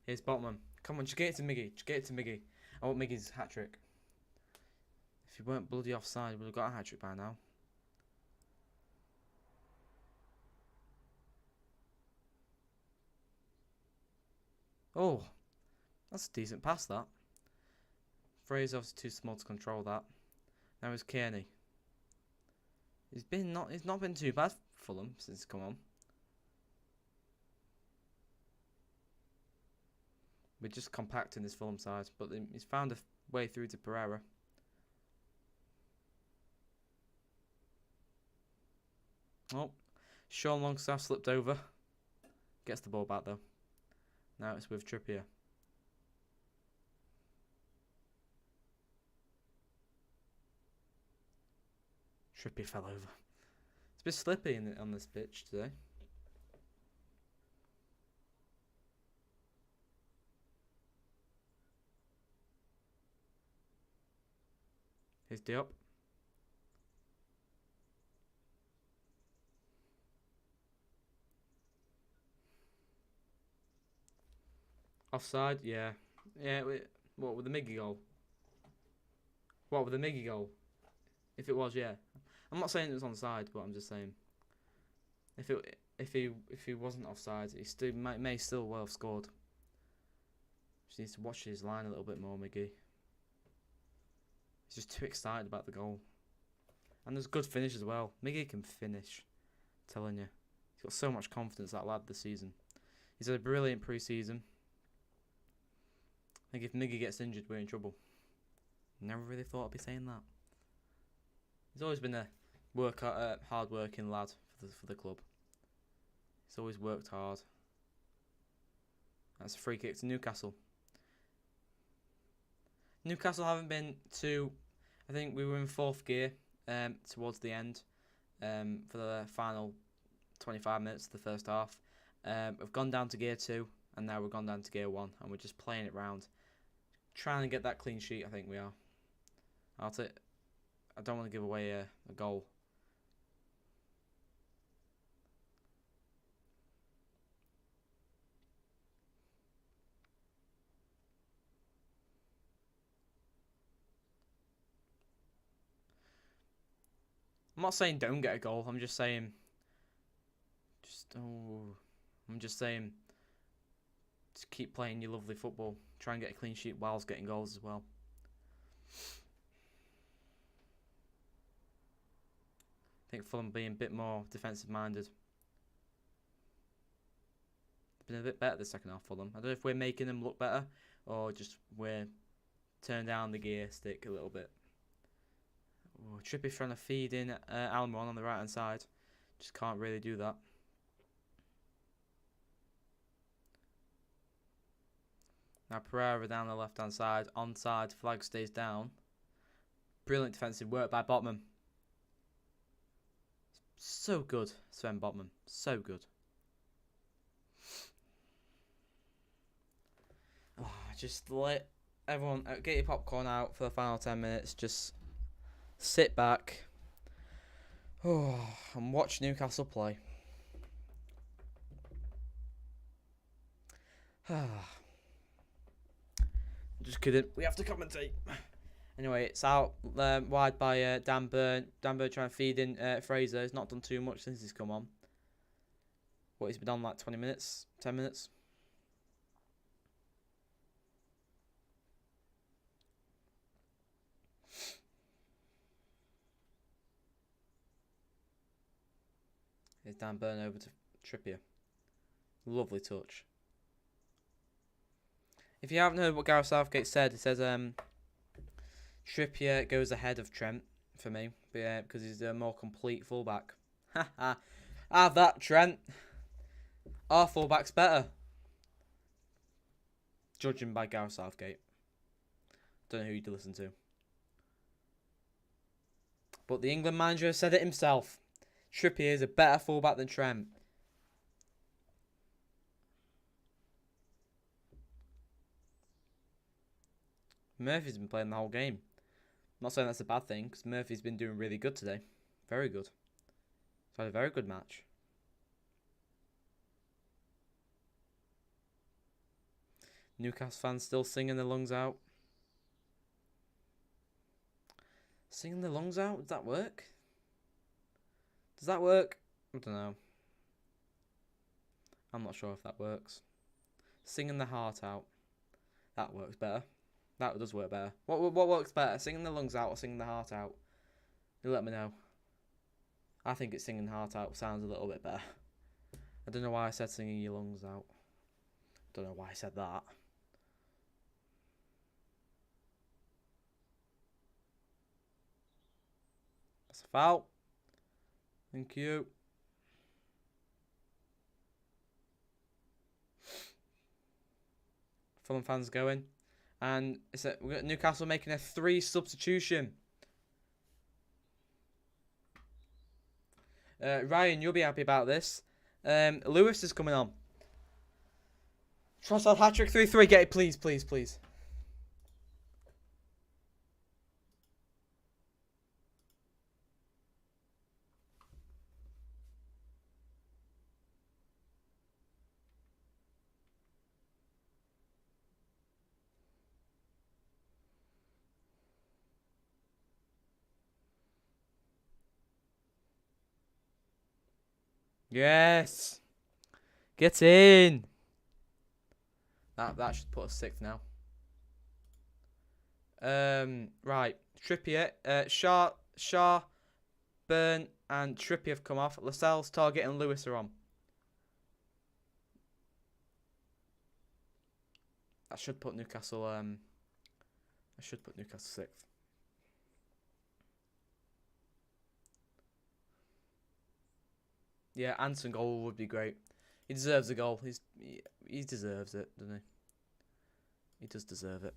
Here's Botman. Come on, just get it to Miggy. Just get it to Miggy. I want Miggy's hat-trick. If you weren't bloody offside, we'd have got a hat-trick by now. Oh, that's a decent pass, that. Fraser's obviously too small to control that. Now it's Kearney. He's not been too bad for Fulham since he's come on. We're just compacting this Fulham side, but he's found a way through to Pereira. Oh, Sean Longstaff slipped over. Gets the ball back though. Now it's with Trippier. Trippier fell over. It's a bit slippy on this pitch today. Here's Diop. Offside, yeah. Yeah, what with the Miggy goal? What with the Miggy goal? If it was, yeah. I'm not saying it was onside, but I'm just saying if he wasn't offside, he still may still well have scored. Just needs to watch his line a little bit more, Miggy. He's just too excited about the goal. And there's good finish as well. Miggy can finish. I'm telling you. He's got so much confidence, that lad, this season. He's had a brilliant pre-season. I think if Miggy gets injured, we're in trouble. Never really thought I'd be saying that. He's always been a hard-working lad for the club. He's always worked hard. That's a free kick to Newcastle. Newcastle haven't been too... I think we were in fourth gear towards the end for the final 25 minutes of the first half. We've gone down to gear 2 and now we've gone down to gear 1 and we're just playing it round. Trying to get that clean sheet, I think we are. I don't want to give away a goal. I'm not saying don't get a goal. I'm just saying, just keep playing your lovely football. Try and get a clean sheet whilst getting goals as well. I think Fulham being a bit more defensive minded. They've been a bit better the second half, Fulham. I don't know if we're making them look better or just we're turning down the gear stick a little bit. Oh, Trippy trying to feed in Almiron on the right hand side. Just can't really do that. Now Pereira down the left hand side. Onside, flag stays down. Brilliant defensive work by Botman. So good, Sven Botman. So good. Oh, just let everyone get your popcorn out for the final 10 minutes. Just sit back and watch Newcastle play. Just kidding. We have to commentate. Anyway, it's out wide by Dan Burn. Dan Burn trying to feed in Fraser. He's not done too much since he's come on. What, he's been on like 20 minutes? 10 minutes? Here's Dan Burn over to Trippier. Lovely touch. If you haven't heard what Gareth Southgate said, he says Trippier goes ahead of Trent for me, because he's a more complete fullback. Have that, Trent. Our fullback's better. Judging by Gareth Southgate. Don't know who you'd listen to. But the England manager said it himself. Trippier is a better fullback than Trent. Murphy's been playing the whole game. I'm not saying that's a bad thing, because Murphy's been doing really good today. Very good. He's had a very good match. Newcastle fans still singing their lungs out. Singing their lungs out? Does that work? Does that work? I don't know. I'm not sure if that works. Singing the heart out. That works better. That does work better. What works better? Singing the lungs out or singing the heart out? You let me know. I think it's singing the heart out sounds a little bit better. I don't know why I said singing your lungs out. Don't know why I said that. That's a foul. Thank you. Fulham fans going. And we've got Newcastle making a 3 substitution. Ryan, you'll be happy about this. Lewis is coming on. Trossard hat-trick 3-3. Get it, please, please, please. Yes. Get in. That should put us 6th now. Right. Trippier, Shaw, Burn, and Trippier have come off. Lascelles, Target, and Lewis are on. I should put Newcastle. I should put Newcastle 6th. Yeah, Anson goal would be great. He deserves a goal. He deserves it, doesn't he? He does deserve it.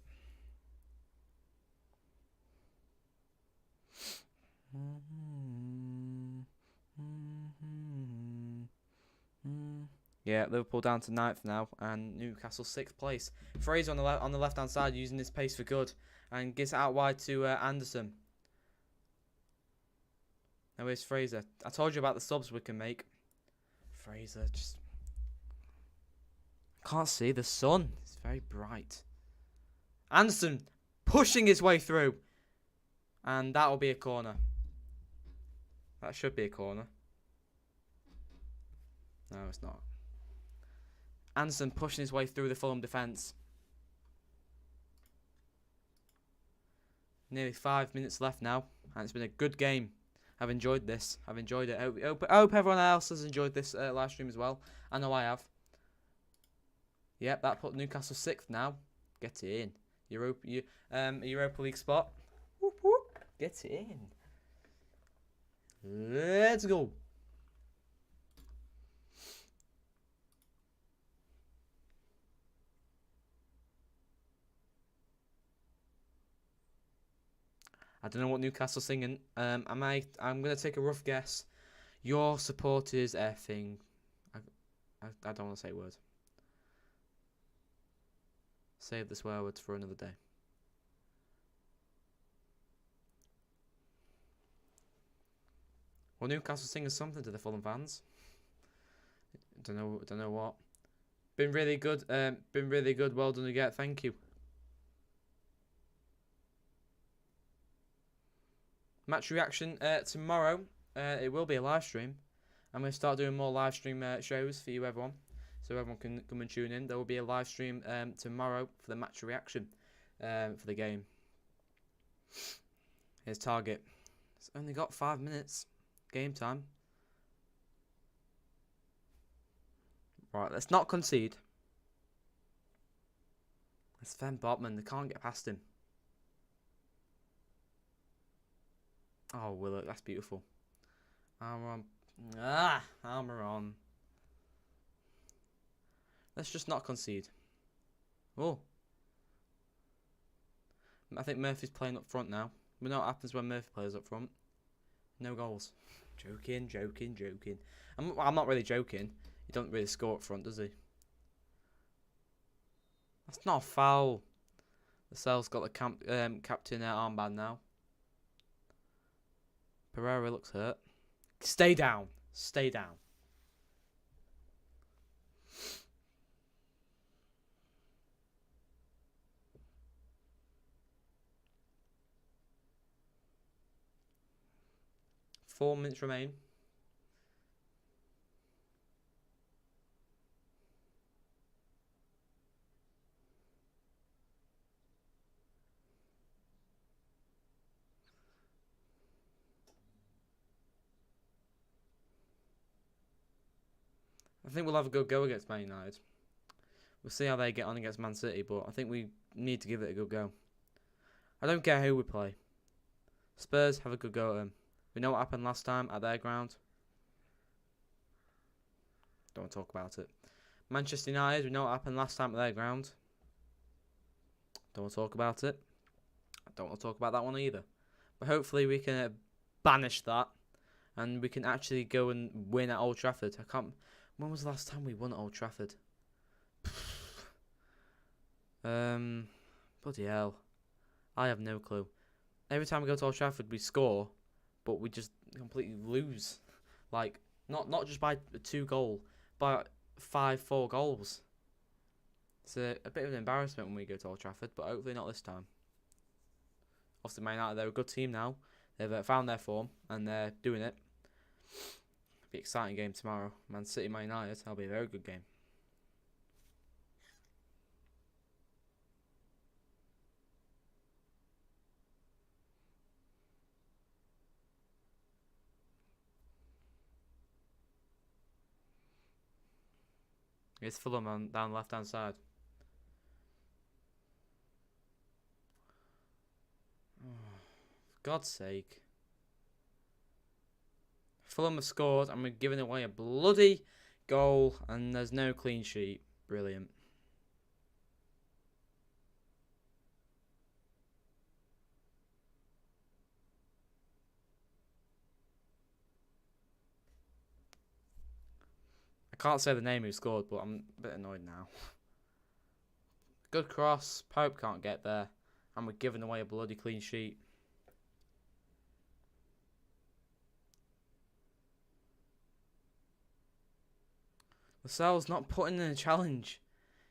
Yeah, Liverpool down to 9th now, and Newcastle 6th place. Fraser on the left hand side using his pace for good, and gets it out wide to Anderson. Now where's Fraser? I told you about the subs we can make. Fraser just can't see the sun. It's very bright. Anderson pushing his way through, and that will be a corner. That should be a corner. No, it's not. Anderson pushing his way through the Fulham defence. Nearly 5 minutes left now, and it's been a good game. I've enjoyed this. I've enjoyed it. I hope everyone else has enjoyed this live stream as well. I know I have. Yep, that put Newcastle 6th now. Get in. Europa League spot. Whoop, whoop. Get in. Let's go. I don't know what Newcastle's singing. I'm gonna take a rough guess. Your supporters effing. I don't want to say a word. Save the swear words for another day. Well, Newcastle singing something to the Fulham fans. Don't know what. Been really good. Been really good. Well done again. Thank you. Match reaction tomorrow. It will be a live stream. I'm going to start doing more live stream shows for you, everyone. So everyone can come and tune in. There will be a live stream tomorrow for the match reaction for the game. Here's target. It's only got 5 minutes. Game time. Right, let's not concede. It's Sven Botman. They can't get past him. Oh, Willock, that's beautiful. Armour on. Let's just not concede. Oh. I think Murphy's playing up front now. We know what happens when Murphy plays up front. No goals. Joking. I'm not really joking. He doesn't really score up front, does he? That's not a foul. The Cell's got the captain armband now. Pereira looks hurt. Stay down. 4 minutes remain. I think we'll have a good go against Man United. We'll see how they get on against Man City, but I think we need to give it a good go. I don't care who we play. Spurs, have a good go at them. We know what happened last time at their ground. Don't want to talk about it. Manchester United, we know what happened last time at their ground. Don't want to talk about it. I don't want to talk about that one either. But hopefully we can banish that, and we can actually go and win at Old Trafford. When was the last time we won at Old Trafford? Bloody hell. I have no clue. Every time we go to Old Trafford, we score, but we just completely lose. Like, not just by a 2 goal, by 5-4 goals. It's a bit of an embarrassment when we go to Old Trafford, but hopefully not this time. Obviously, Man United, they're a good team now. They've found their form, and they're doing it. Be an exciting game tomorrow. Man City, Man United. That'll be a very good game. It's Fulham on down the left hand side. Oh, for God's sake. Fulham have scored and we're giving away a bloody goal and there's no clean sheet. Brilliant. I can't say the name who scored, but I'm a bit annoyed now. Good cross. Pope can't get there. And we're giving away a bloody clean sheet. Lascelles not putting in a challenge.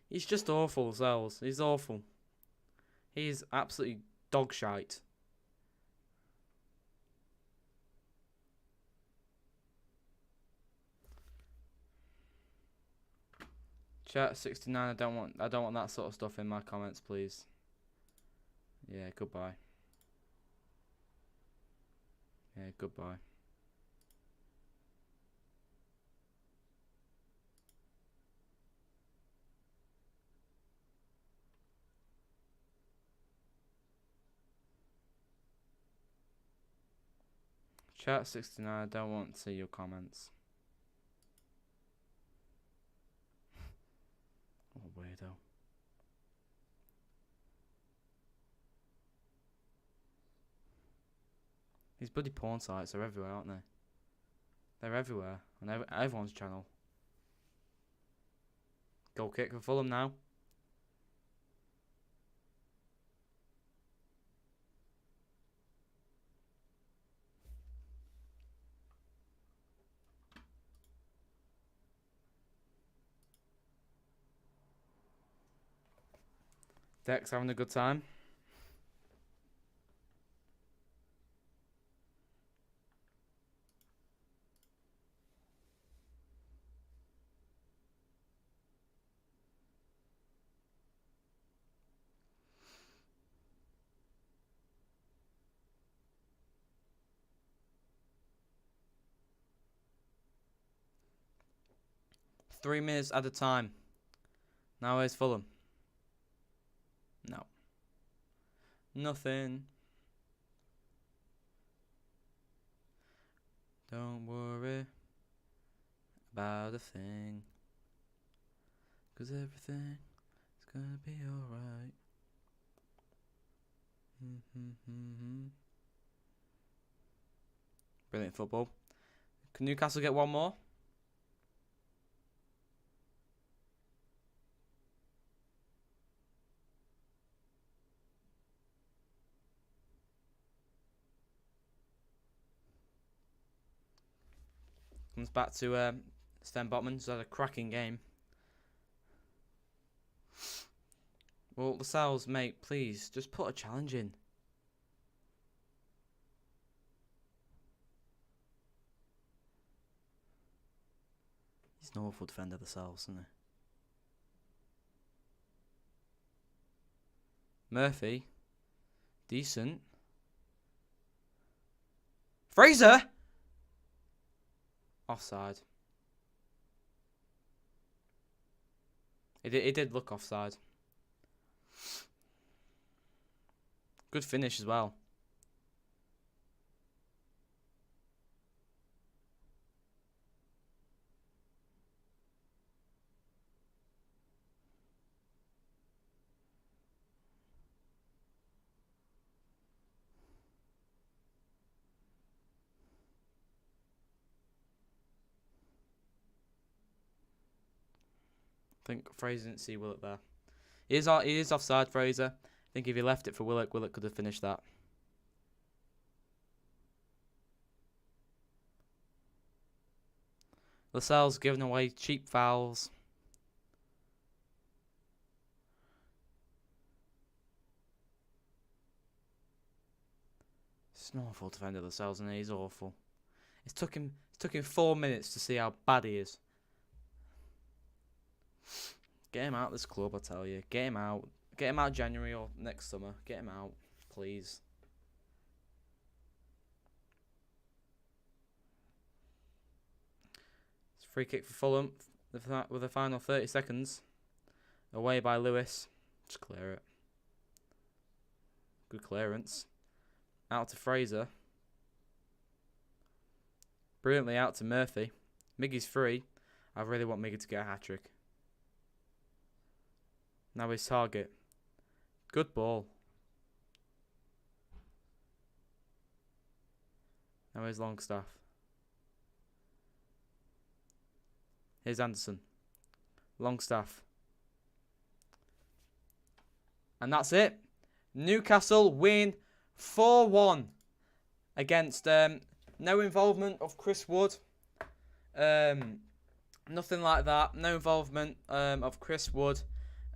He's just awful, Lascelles. He's awful. He's absolutely dog shite. Chat 69. I don't want that sort of stuff in my comments, please. Yeah, goodbye. Yeah, goodbye. Chat 69. I don't want to see your comments. What a weirdo. These bloody porn sites are everywhere, aren't they? They're everywhere on everyone's channel. Goal kick for Fulham now. Dex having a good time. Three minutes at a time. Now where's Fulham? No. Nothing. Don't worry about a thing. 'Cause everything is gonna be alright. Brilliant football. Can Newcastle get one more? Comes back to Sten Botman's had a cracking game. Well, Lascelles, mate, please, just put a challenge in. He's an awful defender, Lascelles, isn't he? Murphy. Decent. Fraser! Offside. It did look offside. Good finish as well. I think Fraser didn't see Willock there. He is offside, Fraser. I think if he left it for Willock, Willock could have finished that. Lascelles giving away cheap fouls. He's an awful defender, Lascelles, and he's awful. It took him 4 minutes to see how bad he is. Get him out of this club, I tell you. Get him out. Get him out January or next summer. Get him out, please. It's a free kick for Fulham with the final 30 seconds. Away by Lewis. Just clear it. Good clearance. Out to Fraser. Brilliantly out to Murphy. Miggy's free. I really want Miggy to get a hat-trick. Now his target. Good ball. Now here's Longstaff. Here's Anderson. Longstaff. And that's it. Newcastle win 4-1 against no involvement of Chris Wood. Nothing like that. No involvement of Chris Wood,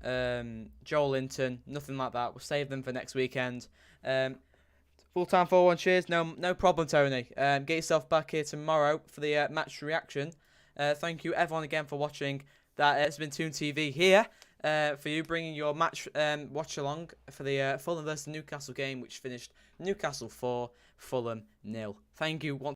Joel Linton. Nothing like that. We'll save them for next weekend. Full-time 4-1 cheers. No problem, Tony. Get yourself back here tomorrow for the match reaction. Thank you everyone again for watching. That it's been Toon TV here for you, bringing your match watch along for the Fulham versus Newcastle game, which finished Newcastle 4, Fulham 0. Thank you once